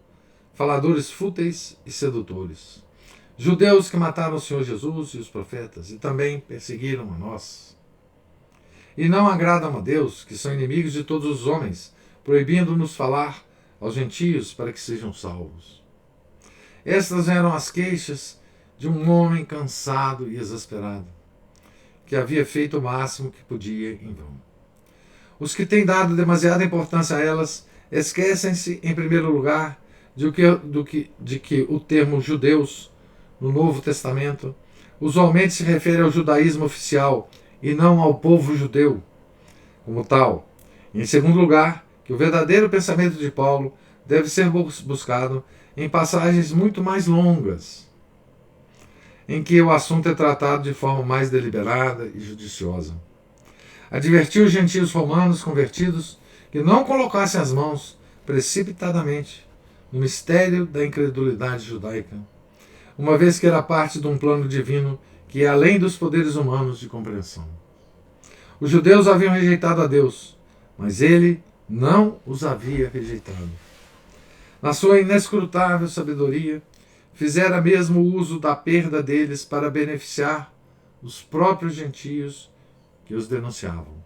faladores fúteis e sedutores. Judeus que mataram o Senhor Jesus e os profetas e também perseguiram a nós. E não agradam a Deus, que são inimigos de todos os homens, proibindo-nos falar aos gentios para que sejam salvos. Estas eram as queixas de um homem cansado e exasperado. que havia feito o máximo que podia em vão. Os que têm dado demasiada importância a elas esquecem-se, em primeiro lugar, de que o termo judeus, no Novo Testamento, usualmente se refere ao judaísmo oficial e não ao povo judeu como tal. Em segundo lugar, que o verdadeiro pensamento de Paulo deve ser buscado em passagens muito mais longas, em que o assunto é tratado de forma mais deliberada e judiciosa. Advertiu os gentios romanos convertidos que não colocassem as mãos precipitadamente no mistério da incredulidade judaica, uma vez que era parte de um plano divino que é além dos poderes humanos de compreensão. Os judeus haviam rejeitado a Deus, mas ele não os havia rejeitado. Na sua inescrutável sabedoria, fizera mesmo uso da perda deles para beneficiar os próprios gentios que os denunciavam.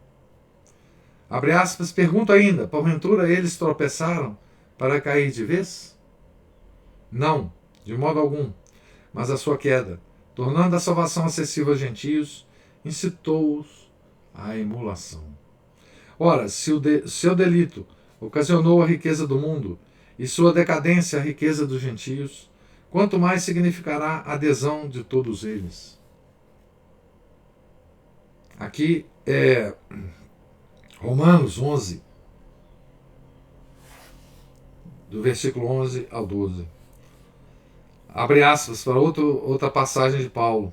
Abre aspas, pergunto ainda, porventura eles tropeçaram para cair de vez? Não, de modo algum, mas a sua queda, tornando a salvação acessível aos gentios, incitou-os à emulação. Ora, se o seu delito ocasionou a riqueza do mundo e sua decadência a riqueza dos gentios, quanto mais significará a adesão de todos eles. Aqui é Romanos 11, do versículo 11 ao 12. Abre aspas para outra passagem de Paulo.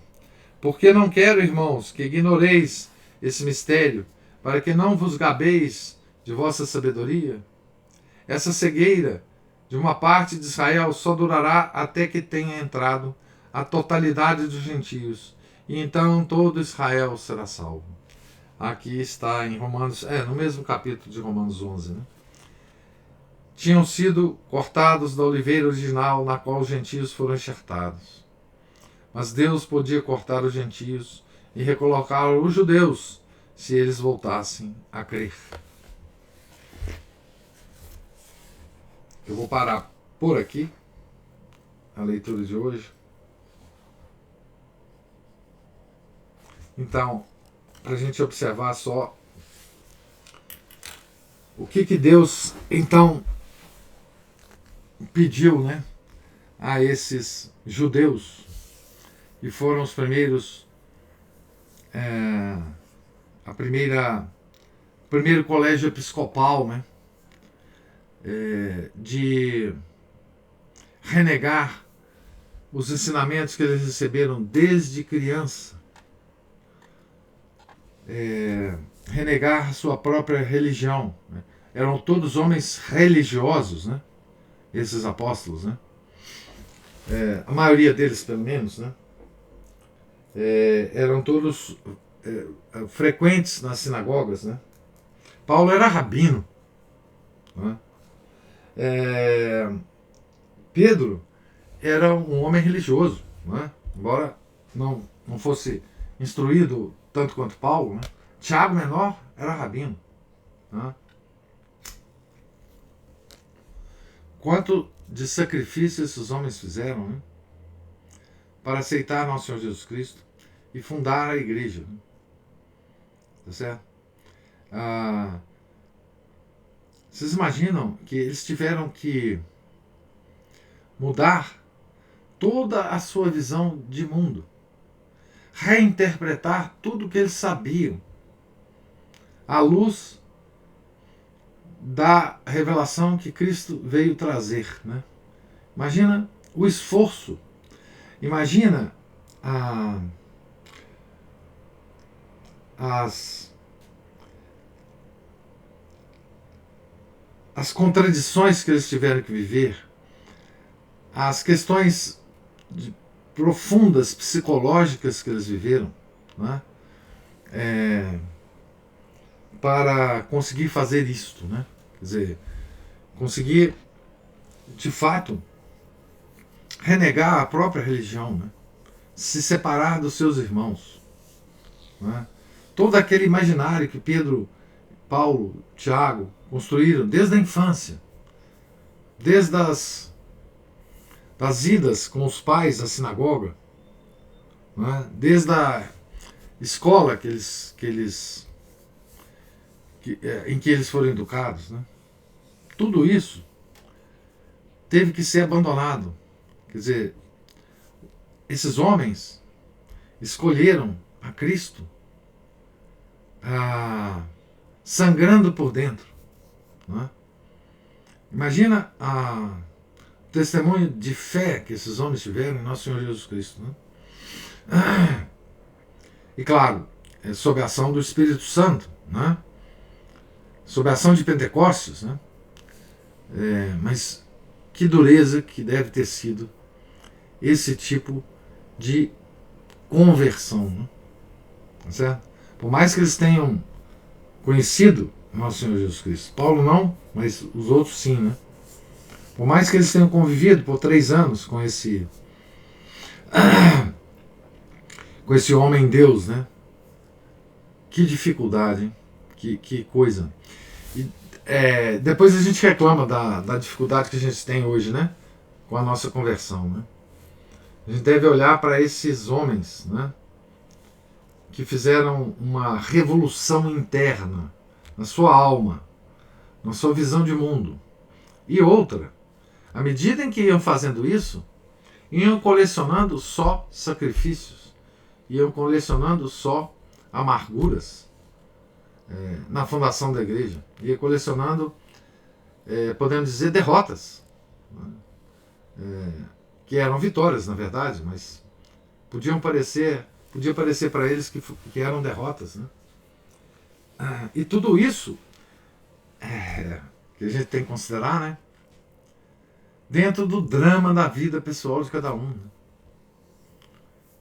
Porque não quero, irmãos, que ignoreis esse mistério, para que não vos gabeis de vossa sabedoria. Essa cegueira de uma parte de Israel só durará até que tenha entrado a totalidade dos gentios, e então todo Israel será salvo. Aqui está em Romanos, no mesmo capítulo de Romanos 11, né? Tinham sido cortados da oliveira original na qual os gentios foram enxertados. Mas Deus podia cortar os gentios e recolocar os judeus se eles voltassem a crer. Eu vou parar por aqui a leitura de hoje. Então, para a gente observar só o que Deus então pediu, né, a esses judeus que foram os primeiros, o primeiro colégio episcopal, né, de renegar os ensinamentos que eles receberam desde criança, renegar a sua própria religião, né? Eram todos homens religiosos, né? Esses apóstolos, né? A maioria deles, pelo menos, né? Eram todos frequentes nas sinagogas, né? Paulo era rabino, né? Pedro era um homem religioso, né? Embora não fosse instruído tanto quanto Paulo, né? Tiago menor era rabino, né? Quanto de sacrifício esses homens fizeram, né, para aceitar nosso Senhor Jesus Cristo e fundar a igreja, né? Tá certo? Vocês imaginam que eles tiveram que mudar toda a sua visão de mundo, reinterpretar tudo o que eles sabiam à luz da revelação que Cristo veio trazer, né? Imagina o esforço, imagina as contradições que eles tiveram que viver, as questões profundas psicológicas que eles viveram, né? Para conseguir fazer isto, né? Quer dizer, conseguir de fato renegar a própria religião, né? Se separar dos seus irmãos, né? Todo aquele imaginário que Pedro, Paulo, Tiago construíram desde a infância, desde das idas com os pais à sinagoga, né? Desde escola em que eles foram educados, né? Tudo isso teve que ser abandonado. Quer dizer, esses homens escolheram a Cristo sangrando por dentro. Né? Imagina o testemunho de fé que esses homens tiveram em nosso Senhor Jesus Cristo. Né? E claro, sob a ação do Espírito Santo, né? Sob a ação de Pentecostes, né? Mas que dureza que deve ter sido esse tipo de conversão. Né? Tá certo? Por mais que eles tenham conhecido nosso Senhor Jesus Cristo, Paulo não, mas os outros sim, né? Por mais que eles tenham convivido por 3 anos com esse homem Deus, né? Que dificuldade, hein? Que coisa. E, depois a gente reclama da dificuldade que a gente tem hoje, né? Com a nossa conversão, né? A gente deve olhar para esses homens, né? Que fizeram uma revolução interna na sua alma, na sua visão de mundo. E outra, à medida em que iam fazendo isso, iam colecionando só sacrifícios, iam colecionando só amarguras na fundação da igreja, ia colecionando, podemos dizer, derrotas, né? Que eram vitórias, na verdade, mas podia parecer para eles que eram derrotas. Né? E tudo isso que a gente tem que considerar, né? Dentro do drama da vida pessoal de cada um.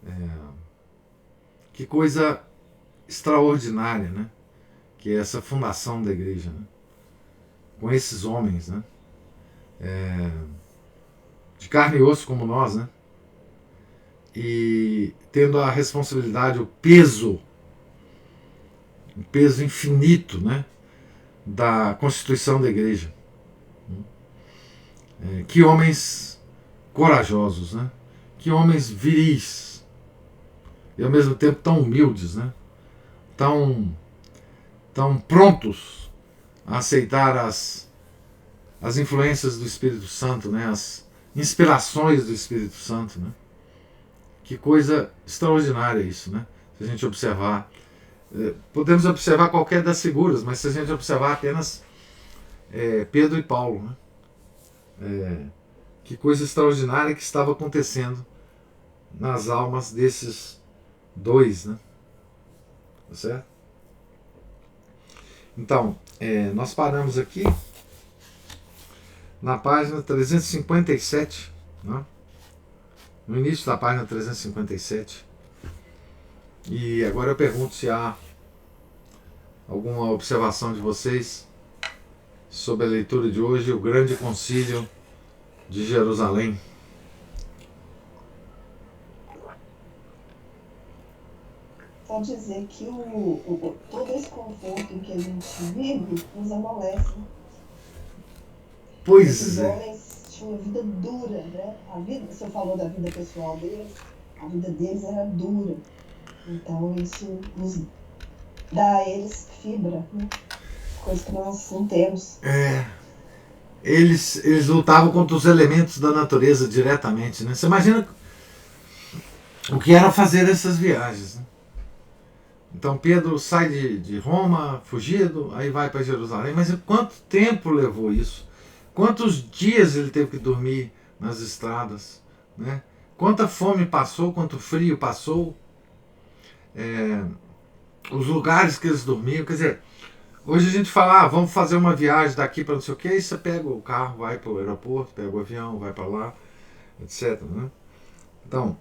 Né? Que coisa extraordinária, né? Que é essa fundação da igreja, né? Com esses homens, né? De carne e osso como nós, né? E tendo a responsabilidade, o peso infinito, né? Da constituição da igreja. Que homens corajosos, né? Que homens viris e ao mesmo tempo tão humildes, né? Tão prontos a aceitar as influências do Espírito Santo, né? As inspirações do Espírito Santo, né? Que coisa extraordinária isso, né? Se a gente observar, podemos observar qualquer das figuras, mas se a gente observar apenas Pedro e Paulo, né? Que coisa extraordinária que estava acontecendo nas almas desses dois, né? Tá certo? Então, nós paramos aqui na página 357, né? No início da página 357. E agora eu pergunto se há alguma observação de vocês sobre a leitura de hoje, o Grande Concílio de Jerusalém. Só dizer que todo esse conforto em que a gente vive nos amolece. Pois Esses homens tinham uma vida dura, né? Você falou da vida pessoal deles, a vida deles era dura. Então isso nos dá a eles fibra, né? Coisa que nós não temos. Eles lutavam contra os elementos da natureza diretamente, né? Você imagina o que era fazer essas viagens, né? Então Pedro sai de Roma, fugido, aí vai para Jerusalém. Mas quanto tempo levou isso? Quantos dias ele teve que dormir nas estradas? Né? Quanta fome passou, quanto frio passou? Os lugares que eles dormiam. Quer dizer, hoje a gente fala, vamos fazer uma viagem daqui para não sei o que, aí você pega o carro, vai para o aeroporto, pega o avião, vai para lá, etc. Né? Então,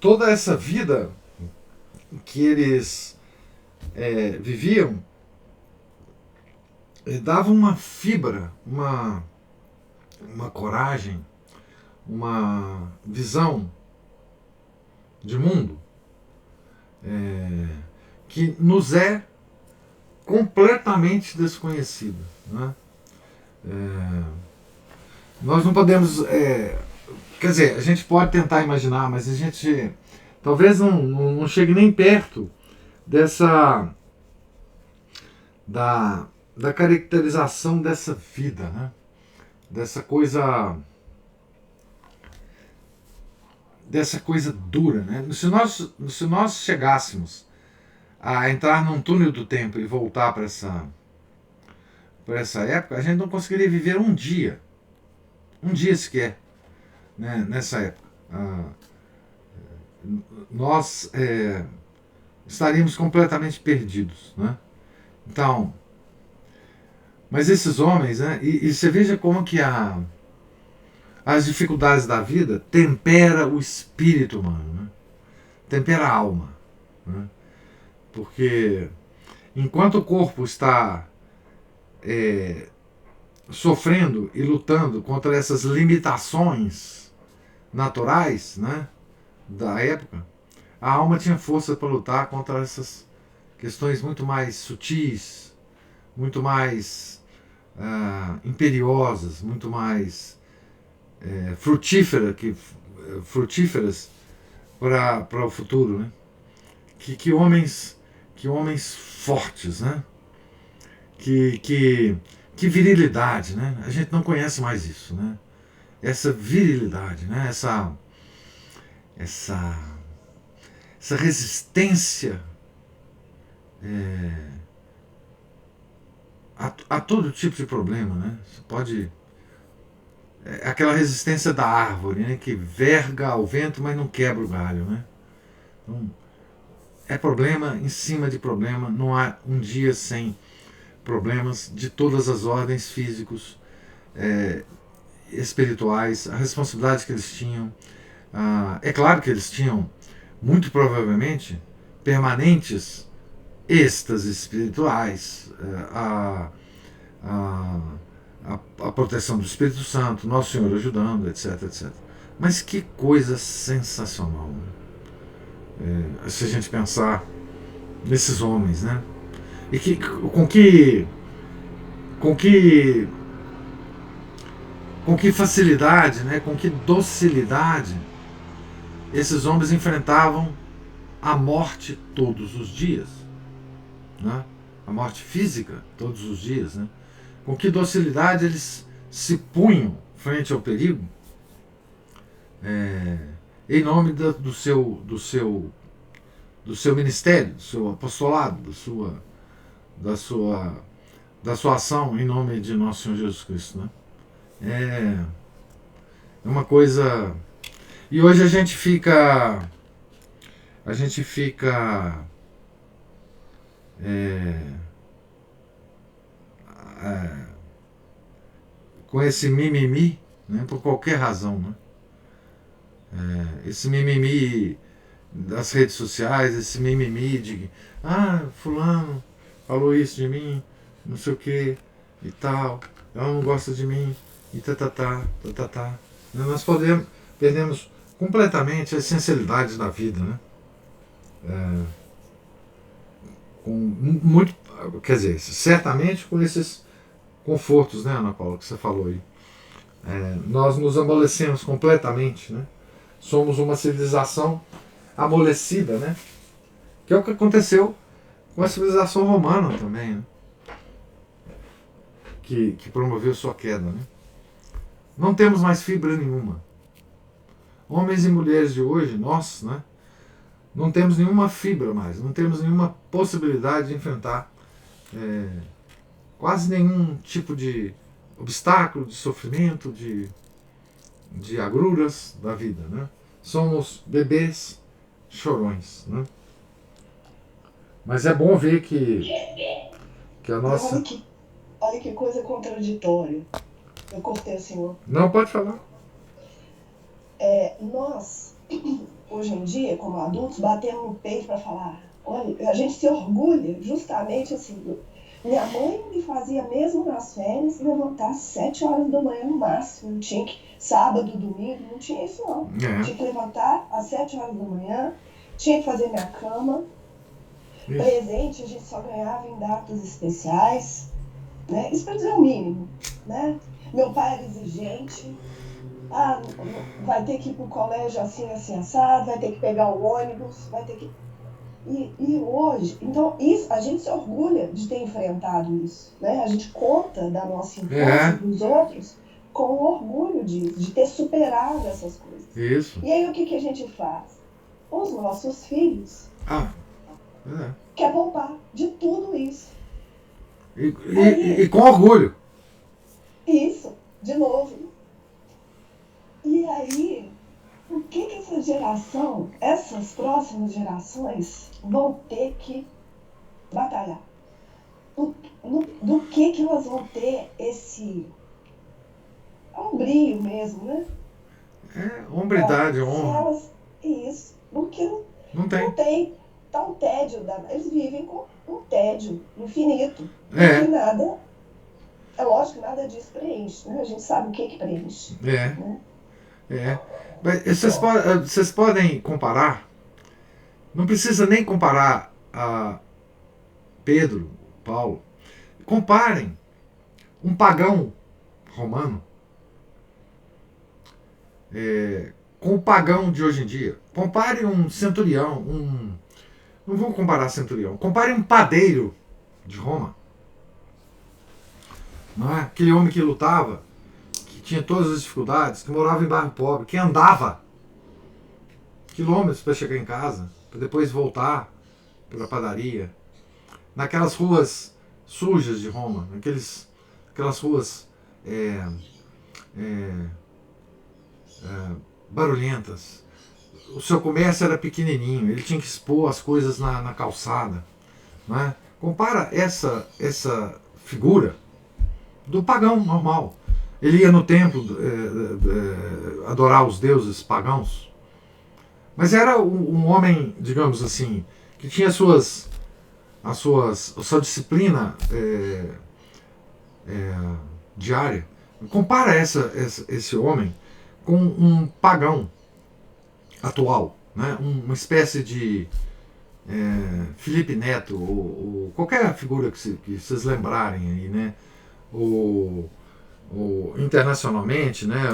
toda essa vida que eles viviam dava uma fibra, uma coragem, uma visão de mundo que nos é completamente desconhecida. Né? Nós não podemos... quer dizer, a gente pode tentar imaginar, mas a gente talvez não chegue nem perto dessa da caracterização dessa vida, né? Dessa coisa dura, né? Se nós chegássemos a entrar num túnel do tempo e voltar para essa época, a gente não conseguiria viver um dia sequer, né, nessa época. Nós estaríamos completamente perdidos, né? Então, mas esses homens, né, e você veja como que as dificuldades da vida tempera o espírito humano, né? Tempera a alma, né? Porque enquanto o corpo está sofrendo e lutando contra essas limitações naturais, né, da época, a alma tinha força para lutar contra essas questões muito mais sutis, muito mais imperiosas, muito mais frutíferas para o futuro, né? Que homens fortes, né? Que virilidade, né? A gente não conhece mais isso, né? Essa virilidade, né? Essa resistência a todo tipo de problema, né? Você pode aquela resistência da árvore, né? Que verga ao vento, mas não quebra o galho, né? Então, é problema em cima de problema, não há um dia sem problemas de todas as ordens, físicos, espirituais, a responsabilidade que eles tinham. É claro que eles tinham, muito provavelmente, permanentes êxtases espirituais, a proteção do Espírito Santo, Nosso Senhor ajudando, etc, etc. Mas que coisa sensacional, né? Se a gente pensar nesses homens, né? E com que facilidade, né? Com que docilidade esses homens enfrentavam a morte todos os dias, né? A morte física todos os dias, né? Com que docilidade eles se punham frente ao perigo, em nome do seu ministério, do seu apostolado, da sua ação em nome de nosso Senhor Jesus Cristo, né? É uma coisa. E hoje a gente fica com esse mimimi, né, por qualquer razão, né? Esse mimimi das redes sociais, esse mimimi de fulano falou isso de mim, não sei o que e tal, ela não gosta de mim e tá. Nós perdemos completamente a essencialidade da vida, né? Com muito, quer dizer, certamente com esses confortos, né, Ana Paula, que você falou aí. Nós nos amolecemos completamente, né? Somos uma civilização amolecida, né? Que é o que aconteceu com a civilização romana também, né? Que promoveu sua queda, né? Não temos mais fibra nenhuma. Homens e mulheres de hoje, nós, né? Não temos nenhuma fibra mais, não temos nenhuma possibilidade de enfrentar quase nenhum tipo de obstáculo, de sofrimento, de agruras da vida, né? Somos bebês chorões, né? Mas é bom ver que a nossa... Olha que coisa contraditória. Eu cortei o senhor. Não, pode falar. Nós, hoje em dia, como adultos, batemos no peito para falar. Olha, a gente se orgulha justamente assim. Minha mãe me fazia, mesmo nas férias, levantar às 7 horas da manhã no máximo. Não tinha que, sábado, domingo, não tinha isso não. Tinha que levantar às 7 horas da manhã, tinha que fazer minha cama. Isso. Presente a gente só ganhava em datas especiais, né? Isso para dizer o mínimo, né? Meu pai era exigente, Vai ter que ir para o colégio assim, assim, assado, vai ter que pegar o ônibus, vai ter que... E hoje, então, isso, a gente se orgulha de ter enfrentado isso, né? A gente conta da nossa infância para os outros com orgulho disso, de ter superado essas coisas. Isso. E aí o que a gente faz? Os nossos filhos quer poupar de tudo isso. E com orgulho. Isso, de novo. E aí, o que essa geração, essas próximas gerações vão ter que batalhar? Do que elas vão ter esse ombrio mesmo, né? Hombridade, honra. Isso, porque não tem. Tá um tédio, eles vivem com um tédio infinito. É. Porque nada, é lógico que nada disso preenche, né? A gente sabe o que preenche. Né? Mas vocês podem comparar, não precisa nem comparar a Pedro, Paulo. Comparem um pagão romano com o pagão de hoje em dia. Compare um centurião, não vou comparar centurião, compare um padeiro de Roma. Não é? Aquele homem que lutava, que tinha todas as dificuldades, que morava em bairro pobre, que andava quilômetros para chegar em casa, para depois voltar para a padaria, naquelas ruas sujas de Roma, aquelas ruas barulhentas. O seu comércio era pequenininho, ele tinha que expor as coisas na calçada. Não é? Compara essa figura do pagão normal. Ele ia no templo adorar os deuses pagãos, mas era um homem, digamos assim, que tinha a sua disciplina diária. Compara esse homem com um pagão atual, né? Uma espécie de Felipe Neto ou qualquer figura que vocês lembrarem aí, né? Internacionalmente, né?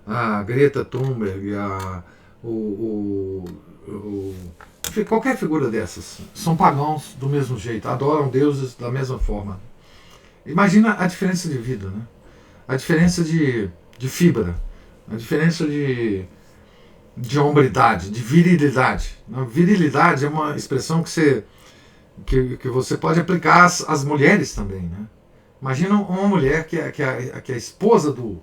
A Greta Thunberg, enfim, qualquer figura dessas são pagãos do mesmo jeito, adoram deuses da mesma forma. Imagina a diferença de vida, né? A diferença de fibra, a diferença de hombridade, de virilidade. Virilidade é uma expressão que você pode aplicar às mulheres também, né? Imagina uma mulher que é a esposa do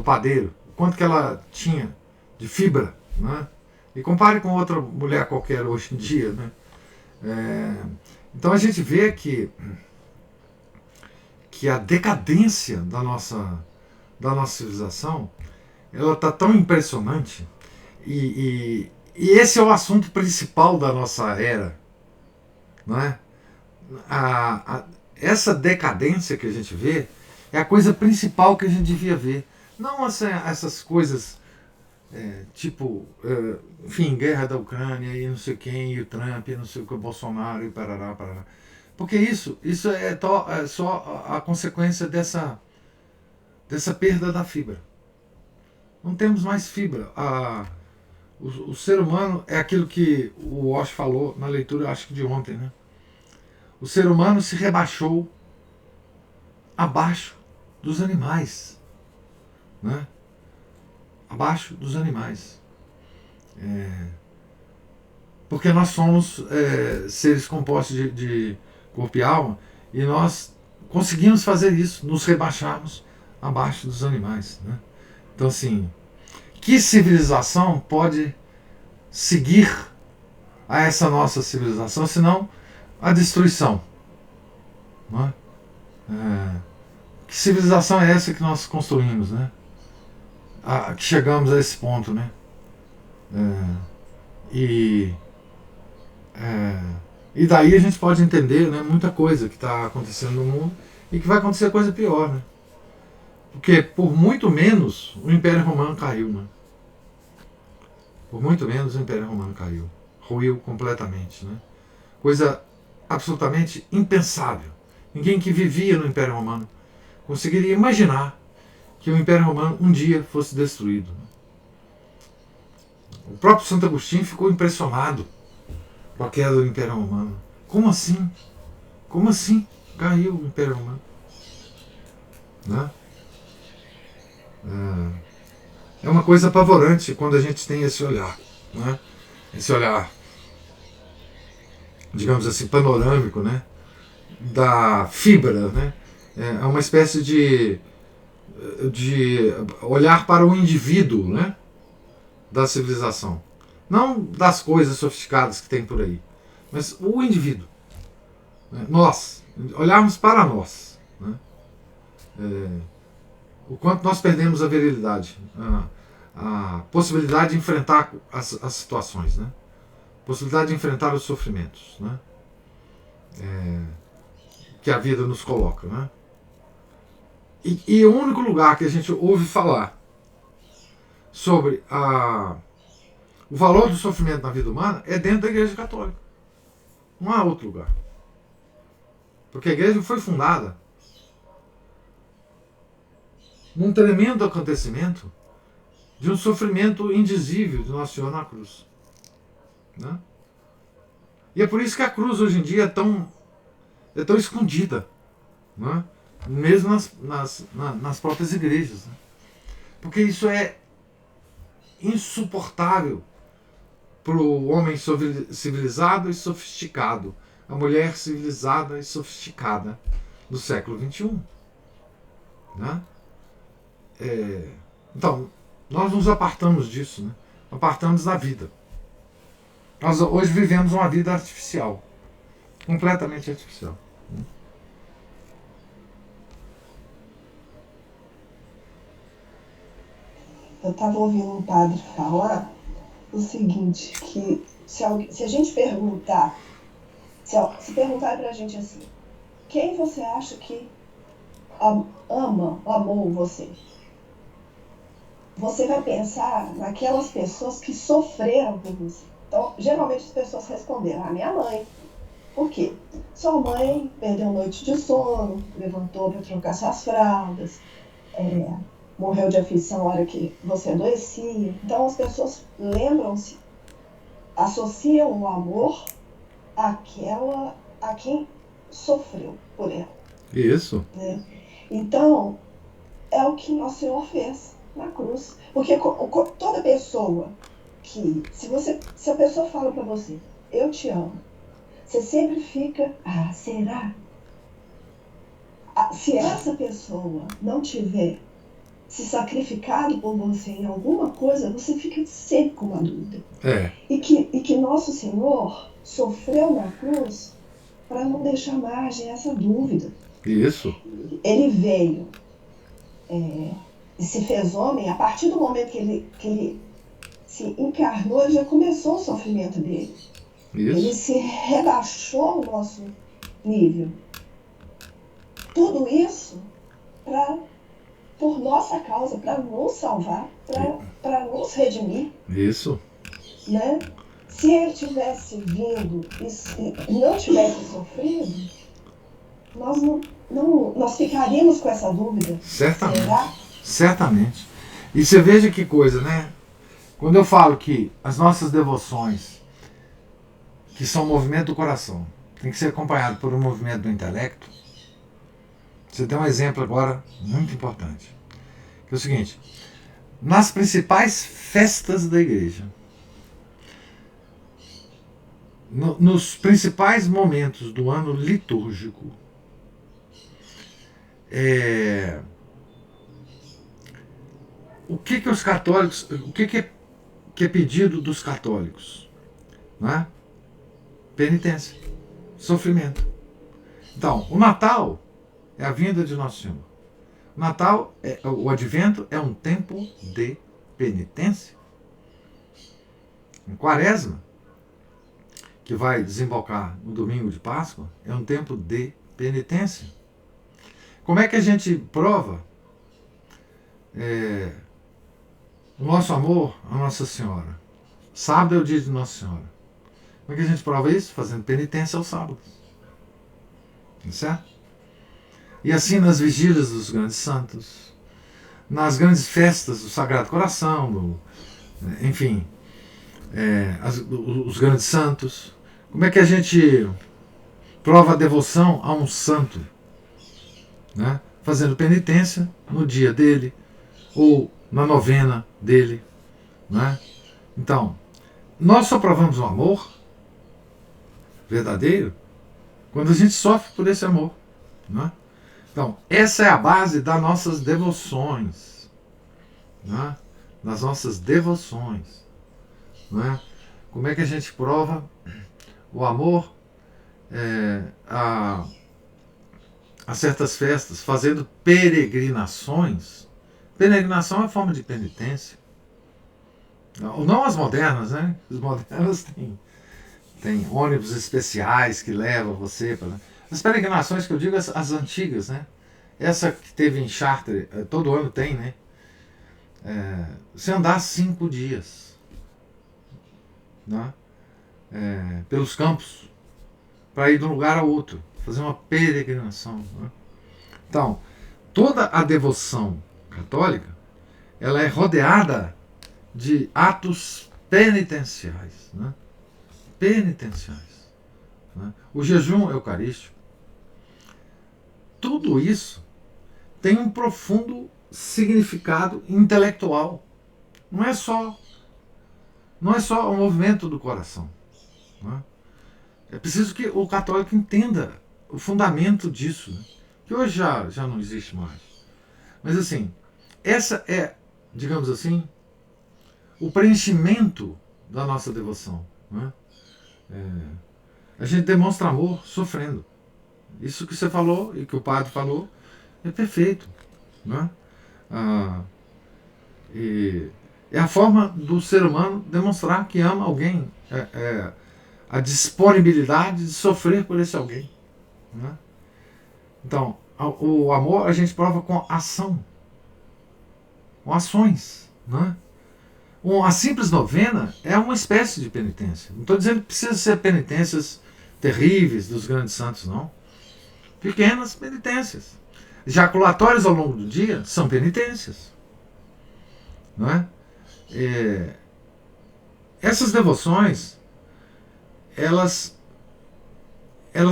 padeiro, o quanto que ela tinha de fibra, né? E compare com outra mulher qualquer hoje em dia, né? Então a gente vê que a decadência da nossa civilização, ela está tão impressionante, e esse é o assunto principal da nossa era, não é? Essa decadência que a gente vê é a coisa principal que a gente devia ver, não essas coisas enfim, guerra da Ucrânia e não sei quem, e o Trump, e não sei o que, o Bolsonaro, e parará. Porque isso é só a consequência dessa perda da fibra. Não temos mais fibra. O ser humano é aquilo que o Walsh falou na leitura, acho que de ontem, né? O ser humano se rebaixou abaixo dos animais, né? Abaixo dos animais. Porque nós somos seres compostos de corpo e alma, e nós conseguimos fazer isso, nos rebaixarmos abaixo dos animais, né? Então, assim, que civilização pode seguir a essa nossa civilização, senão a destruição, não é? Que civilização é essa que nós construímos, né? Que chegamos a esse ponto, né? E daí a gente pode entender, né, muita coisa que está acontecendo no mundo e que vai acontecer coisa pior, né? Porque por muito menos o Império Romano caiu, né? Por muito menos o Império Romano caiu, ruiu completamente, né? Coisa absolutamente impensável. Ninguém que vivia no Império Romano conseguiria imaginar que o Império Romano um dia fosse destruído. O próprio Santo Agostinho ficou impressionado com a queda do Império Romano. Como assim? Como assim caiu o Império Romano? Né? É uma coisa apavorante quando a gente tem esse olhar. Né? Esse olhar, digamos assim, panorâmico, né? Da fibra. Né? É uma espécie de olhar para o indivíduo, né? Da civilização. Não das coisas sofisticadas que tem por aí, mas o indivíduo. Né? Nós. Olharmos para nós. Né? O quanto nós perdemos a virilidade, a possibilidade de enfrentar as situações, né? A possibilidade de enfrentar os sofrimentos, né? Que a vida nos coloca. Né? E o único lugar que a gente ouve falar sobre o valor do sofrimento na vida humana é dentro da Igreja Católica. Não há outro lugar. Porque a Igreja foi fundada num tremendo acontecimento de um sofrimento indizível de Nosso Senhor na cruz. Né? E é por isso que a cruz hoje em dia é tão escondida, né? Mesmo nas próprias igrejas. Né? Porque isso é insuportável para o homem civilizado e sofisticado, a mulher civilizada e sofisticada do século XXI. Né? Então, nós nos apartamos disso, né? Apartamos da vida. Nós hoje vivemos uma vida artificial, completamente artificial. Eu estava ouvindo um padre falar o seguinte, que se a gente perguntar, se perguntar pra gente assim, quem você acha que ama, amou você? Você vai pensar naquelas pessoas que sofreram por você. Então, geralmente as pessoas responderam, a minha mãe. Por quê? Sua mãe perdeu noite de sono, levantou para trocar suas fraldas, morreu de aflição na hora que você adoecia. Então as pessoas lembram-se, associam o amor a quem sofreu por ela. Isso. Né? Então, é o que Nosso Senhor fez na cruz. Porque toda pessoa que, se a pessoa fala para você, eu te amo, você sempre fica, será? Se essa pessoa não tiver se sacrificado por você em alguma coisa, você fica sempre com uma dúvida. E que Nosso Senhor sofreu na cruz para não deixar margem a essa dúvida. Isso. Ele veio e se fez homem. A partir do momento que ele se encarnou, ele já começou o sofrimento dele. Isso. Ele se rebaixou ao nosso nível. Tudo isso por nossa causa, para nos salvar, para nos redimir. Isso. Né? Se ele tivesse vindo e não tivesse sofrido, nós ficaríamos com essa dúvida. Certamente. Será? Certamente. E você veja que coisa, né? Quando eu falo que as nossas devoções, que são movimento do coração, tem que ser acompanhado por um movimento do intelecto, você tem um exemplo agora muito importante. Que é o seguinte, nas principais festas da igreja, nos principais momentos do ano litúrgico, o que os católicos, o que é pedido dos católicos? Não é? Penitência, sofrimento. Então, o Natal é a vinda de Nosso Senhor. O Natal, o Advento é um tempo de penitência. Em Quaresma, que vai desembocar no domingo de Páscoa, é um tempo de penitência. Como é que a gente prova o nosso amor a Nossa Senhora? Sábado é o dia de Nossa Senhora. Como é que a gente prova isso? Fazendo penitência aos sábados. Certo? E assim nas vigílias dos grandes santos, nas grandes festas do Sagrado Coração, enfim, os grandes santos. Como é que a gente prova a devoção a um santo? Né? Fazendo penitência no dia dele ou na novena dele. Né? Então, nós só provamos o amor verdadeiro quando a gente sofre por esse amor. Né? Então, essa é a base das nossas devoções. Né? Das nossas devoções. Né? Como é que a gente prova o amor a certas festas? Fazendo peregrinações. Peregrinação é uma forma de penitência. Não as modernas, né? As modernas tem ônibus especiais que levam você para... As peregrinações que eu digo, as antigas, né? Essa que teve em Chartres, todo ano tem, né? Você andar 5 dias, né? Pelos campos, para ir de um lugar ao outro, fazer uma peregrinação. Né? Então, toda a devoção católica, ela é rodeada de atos penitenciais. Né? Penitenciais. Né? O jejum eucarístico, tudo isso tem um profundo significado intelectual. Não é só o movimento do coração. Né? É preciso que o católico entenda o fundamento disso, né? Que hoje já não existe mais. Mas assim, essa é, digamos assim, o preenchimento da nossa devoção. Né? A gente demonstra amor sofrendo. Isso que você falou e que o padre falou é perfeito. Né? E é a forma do ser humano demonstrar que ama alguém. A disponibilidade de sofrer por esse alguém. Né? Então, o amor a gente prova com ação, com ações. Né? A simples novena é uma espécie de penitência. Não estou dizendo que precisa ser penitências terríveis dos grandes santos, não. Pequenas penitências. Jaculatórios ao longo do dia são penitências. Não é? Essas devoções, elas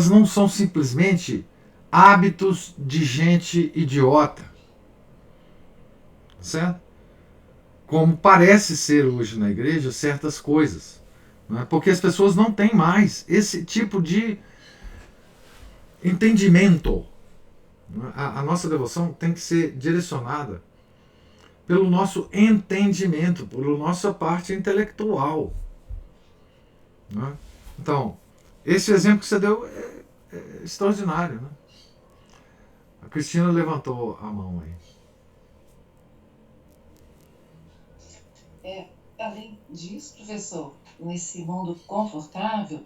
não são simplesmente hábitos de gente idiota. Certo? Como parece ser hoje na igreja certas coisas. Né? Porque as pessoas não têm mais esse tipo de entendimento. A nossa devoção tem que ser direcionada pelo nosso entendimento, pela nossa parte intelectual. Né? Então, esse exemplo que você deu é extraordinário. Né? A Cristina levantou a mão aí. Além disso, professor, nesse mundo confortável,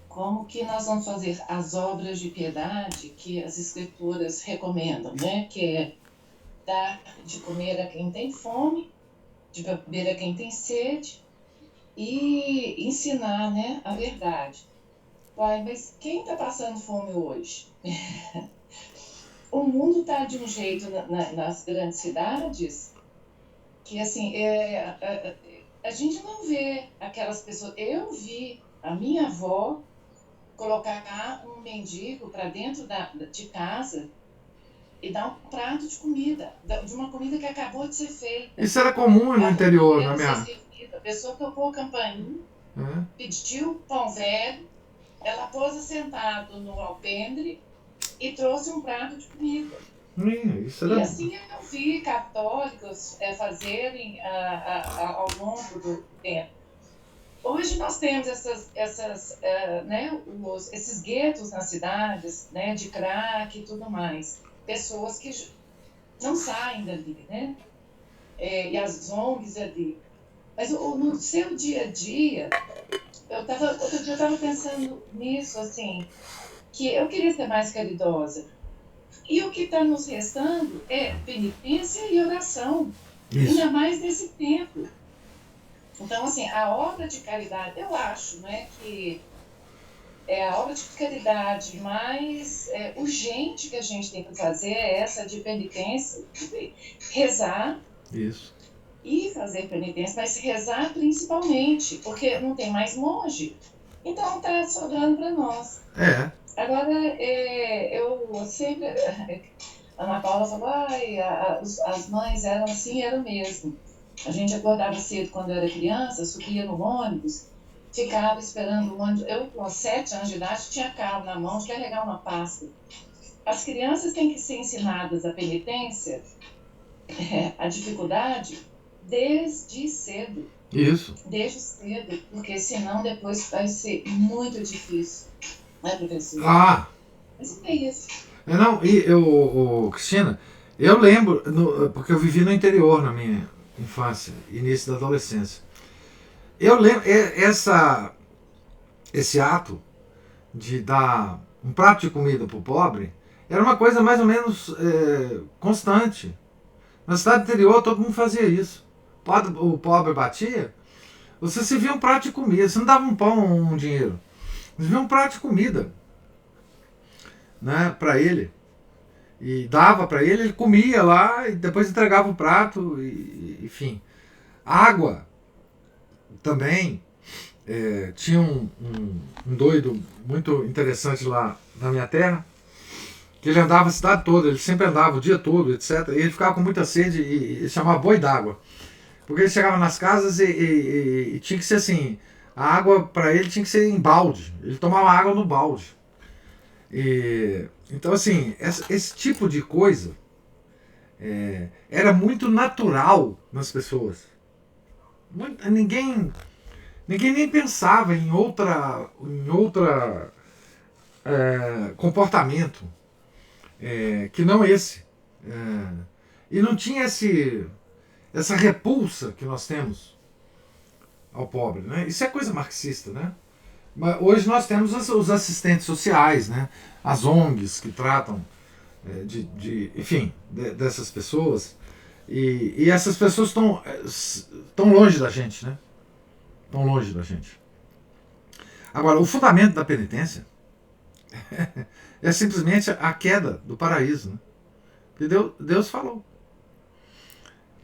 como que nós vamos fazer as obras de piedade que as escrituras recomendam, né? Que é dar de comer a quem tem fome, de beber a quem tem sede e ensinar, né, a verdade. Pai, mas quem está passando fome hoje? O mundo está de um jeito nas grandes cidades que, assim, a gente não vê aquelas pessoas... Eu vi a minha avó colocar um mendigo para dentro de casa e dar um prato de comida, de uma comida que acabou de ser feita. Isso era comum no interior, na minha... A pessoa tocou a campainha, pediu pão velho, ela pôs sentado no alpendre e trouxe um prato de comida. Isso era... E assim eu vi católicos fazerem ao longo do tempo. Hoje nós temos esses guetos nas cidades, né, de crack e tudo mais. Pessoas que não saem dali, né? E as ONGs ali. Mas no seu dia a dia, outro dia eu estava pensando nisso, assim, que eu queria ser mais caridosa. E o que está nos restando é penitência e oração. Isso. Ainda mais nesse tempo. Então, assim, a obra de caridade, eu acho, né, que é a obra de caridade mais urgente que a gente tem que fazer é essa de penitência, rezar. Isso. E fazer penitência, mas rezar principalmente, porque não tem mais monge. Então está sobrando para nós. Agora, eu sempre... Ana Paula falou, as mães eram assim, eram mesmo. A gente acordava cedo quando eu era criança, subia no ônibus, ficava esperando o ônibus. Eu, com 7 anos de idade, tinha carro na mão de carregar uma pasta. As crianças têm que ser ensinadas a penitência, a dificuldade, desde cedo. Isso. Desde cedo, porque senão depois vai ser muito difícil. Não é, professor? Mas é isso. Não, e Cristina, eu lembro, porque eu vivi no interior na minha infância, início da adolescência. Eu lembro, esse ato de dar um prato de comida para o pobre era uma coisa mais ou menos constante. Na cidade interior todo mundo fazia isso. O pobre batia, você se via um prato de comida, você não dava um pão ou um dinheiro, você via um prato de comida, né, para ele. E dava para ele comia lá e depois entregava o prato, enfim. Água também. Tinha um doido muito interessante lá na minha terra, que ele andava a cidade toda, ele sempre andava o dia todo, etc. E ele ficava com muita sede e chamava boi d'água. Porque ele chegava nas casas e tinha que ser assim, a água para ele tinha que ser em balde. Ele tomava água no balde. Então, assim, esse tipo de coisa era muito natural nas pessoas. Ninguém nem pensava em outra comportamento que não esse. E não tinha essa repulsa que nós temos ao pobre, né? Isso é coisa marxista, né? Mas hoje nós temos os assistentes sociais, né? As ONGs que tratam enfim, dessas pessoas, e essas pessoas estão longe da gente, né? Estão longe da gente. Agora, o fundamento da penitência é simplesmente a queda do paraíso, né? Que Deus falou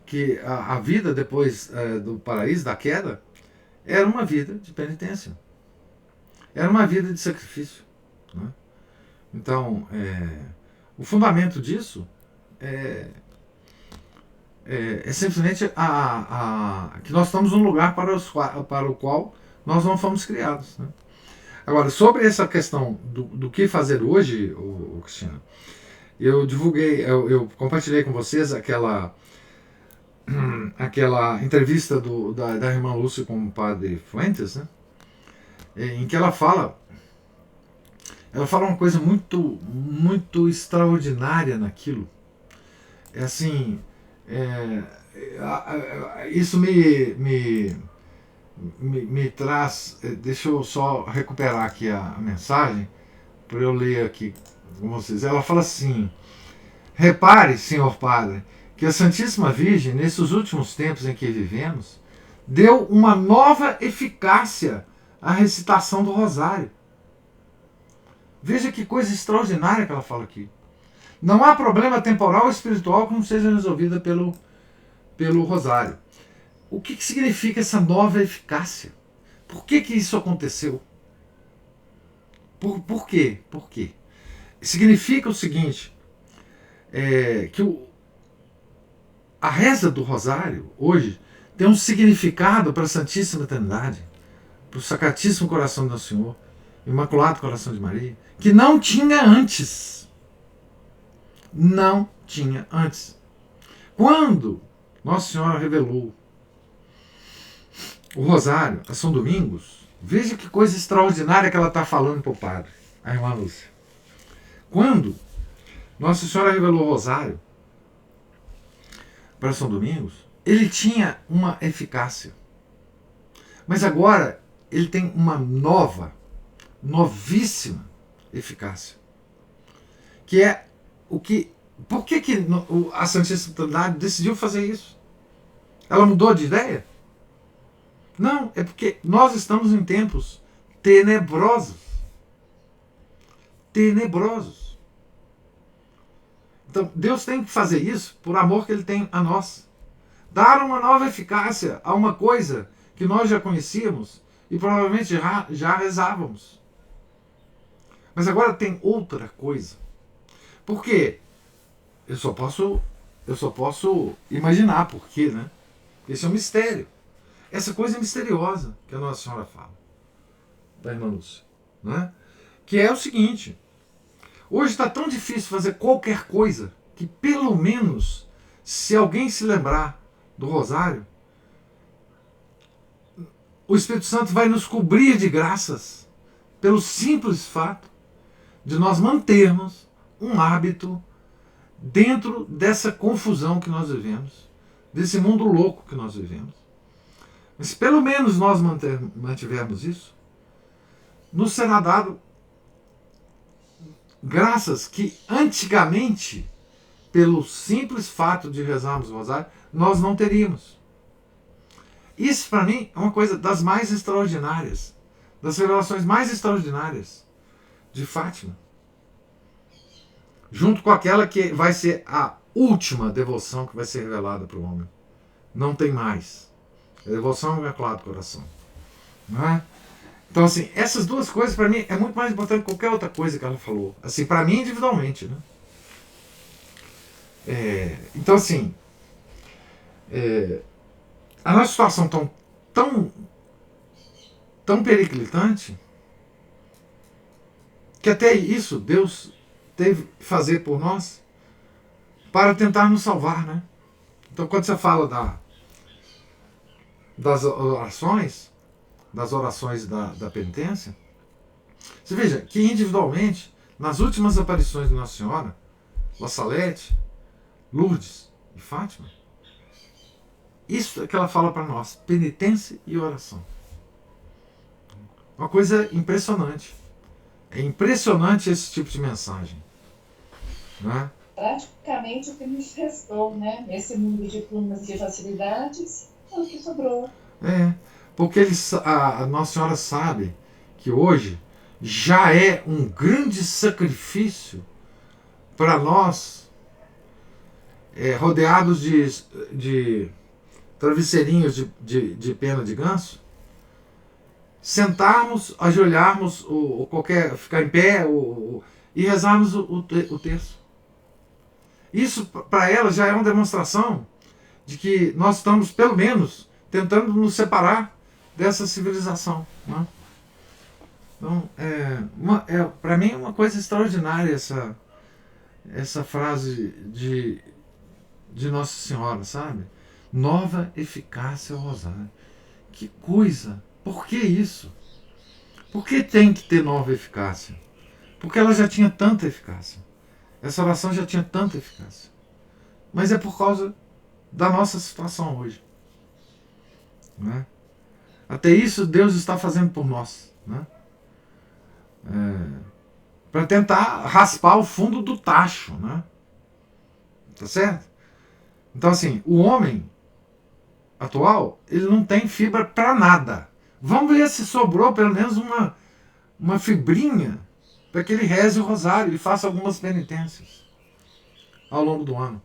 que a vida depois do paraíso, da queda, era uma vida de penitência. Era uma vida de sacrifício, né? Então, o fundamento disso é simplesmente que nós estamos num lugar para o qual nós não fomos criados, né? Agora, sobre essa questão do que fazer hoje, Cristina, eu divulguei, eu compartilhei com vocês aquela entrevista da irmã Lúcia com o padre Fuentes, né? Em que ela fala uma coisa muito, muito extraordinária naquilo. É assim, isso me traz. Deixa eu só recuperar aqui a mensagem para eu ler aqui com vocês. Ela fala assim: repare, senhor padre, que a Santíssima Virgem, nesses últimos tempos em que vivemos, deu uma nova eficácia à recitação do rosário. Veja que coisa extraordinária que ela fala aqui. Não há problema temporal ou espiritual que não seja resolvido pelo rosário. O que significa essa nova eficácia? Por que isso aconteceu? Por quê? Por quê? Significa o seguinte, que a reza do rosário, hoje, tem um significado para a Santíssima Trindade, para o Sacratíssimo Coração do Senhor, Imaculado Coração de Maria, que não tinha antes. Não tinha antes. Quando Nossa Senhora revelou o rosário a São Domingos, veja que coisa extraordinária que ela está falando para o padre, a irmã Lúcia. Quando Nossa Senhora revelou o rosário para São Domingos, ele tinha uma eficácia. Mas agora ele tem uma novíssima eficácia. Que é por que a Santíssima Trindade decidiu fazer isso? Ela mudou de ideia? Não, é porque nós estamos em tempos tenebrosos. tenebrosos. Então, Deus tem que fazer isso por amor que Ele tem a nós. Dar uma nova eficácia a uma coisa que nós já conhecíamos e provavelmente já rezávamos. Mas agora tem outra coisa. Por quê? Eu só posso imaginar por quê, né? Esse é um mistério. Essa coisa misteriosa que a Nossa Senhora fala, da irmã Lúcia, né? Que é o seguinte: hoje está tão difícil fazer qualquer coisa que, pelo menos, se alguém se lembrar do rosário, o Espírito Santo vai nos cobrir de graças pelo simples fato de nós mantermos um hábito dentro dessa confusão que nós vivemos, desse mundo louco que nós vivemos. Mas se pelo menos nós mantivermos isso, nos será dado graças que antigamente, pelo simples fato de rezarmos o rosário, nós não teríamos. Isso para mim é uma coisa das mais extraordinárias, das revelações mais extraordinárias de Fátima, junto com aquela que vai ser a última devoção que vai ser revelada para o homem. Não tem mais. A devoção ao Imaculado Coração. Não é? Então, assim, essas duas coisas para mim é muito mais importante que qualquer outra coisa que ela falou. Assim, para mim individualmente, né? Então, assim, a nossa situação tão periclitante que até isso Deus teve que fazer por nós para tentar nos salvar, né? Então, quando você fala das orações da penitência, você veja que individualmente, nas últimas aparições de Nossa Senhora, La Salete, Lourdes e Fátima, isso é que ela fala para nós: penitência e oração. Uma coisa impressionante. É impressionante esse tipo de mensagem, né? Praticamente o que nos restou, né? Nesse mundo de plumas e facilidades, é o que sobrou. Porque a Nossa Senhora sabe que hoje já é um grande sacrifício para nós, rodeados de travesseirinhos de pena de ganso, sentarmos, ajoelharmos, ou ficar em pé, e rezarmos o terço. Isso para ela já é uma demonstração de que nós estamos, pelo menos, tentando nos separar dessa civilização, né? Então, para mim é uma coisa extraordinária essa frase de Nossa Senhora, sabe? Nova eficácia ao rosário. Que coisa! Por que isso? Por que tem que ter nova eficácia? Porque ela já tinha tanta eficácia. Essa oração já tinha tanta eficácia. Mas é por causa da nossa situação hoje, né? Até isso Deus está fazendo por nós, né? Para tentar raspar o fundo do tacho, né? Tá certo? Então, assim, o homem atual, ele não tem fibra para nada. Vamos ver se sobrou pelo menos uma fibrinha para que ele reze o rosário e faça algumas penitências ao longo do ano.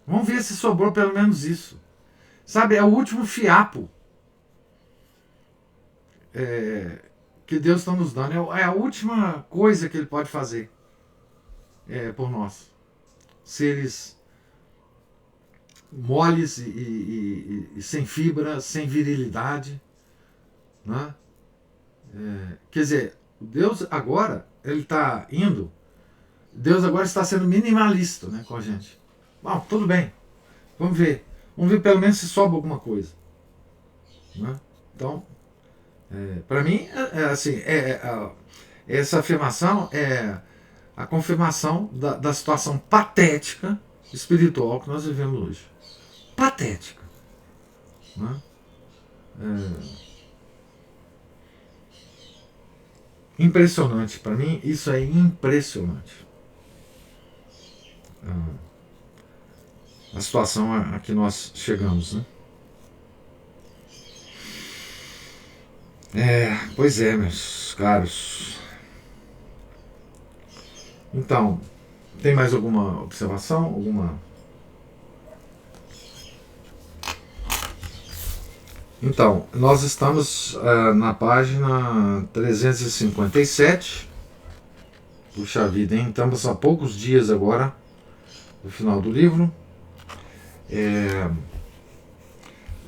Vamos ver se sobrou pelo menos isso. Sabe, é o último fiapo que Deus está nos dando. É a última coisa que Ele pode fazer por nós. Seres moles e sem fibra, sem virilidade, né? Quer dizer, Deus agora, Ele está indo, Deus agora está sendo minimalista, né, com a gente. Bom, tudo bem, vamos ver pelo menos se sobra alguma coisa, né? Então, para mim, assim, essa afirmação é a confirmação da situação patética espiritual que nós vivemos hoje. Patética, né? Impressionante, para mim isso é impressionante. A situação a que nós chegamos, né? Pois é, meus caros. Então, tem mais alguma observação? Então, nós estamos na página 357. Puxa vida, hein? Estamos há poucos dias agora do final do livro.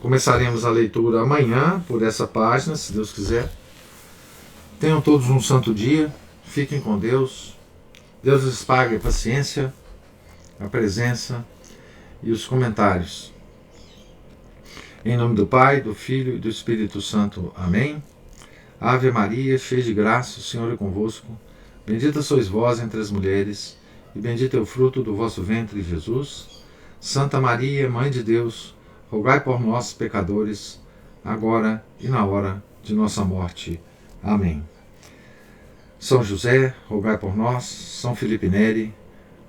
Começaremos a leitura amanhã por essa página, se Deus quiser. Tenham todos um santo dia. Fiquem com Deus. Deus lhes pague a paciência, a presença e os comentários. Em nome do Pai, do Filho e do Espírito Santo. Amém. Ave Maria, cheia de graça, o Senhor é convosco. Bendita sois vós entre as mulheres, e bendito é o fruto do vosso ventre, Jesus. Santa Maria, Mãe de Deus, rogai por nós, pecadores, agora e na hora de nossa morte. Amém. São José, rogai por nós. São Felipe Neri,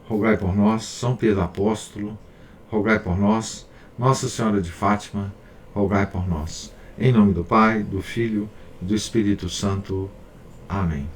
rogai por nós. São Pedro Apóstolo, rogai por nós. Nossa Senhora de Fátima, rogai por nós. Em nome do Pai, do Filho e do Espírito Santo. Amém.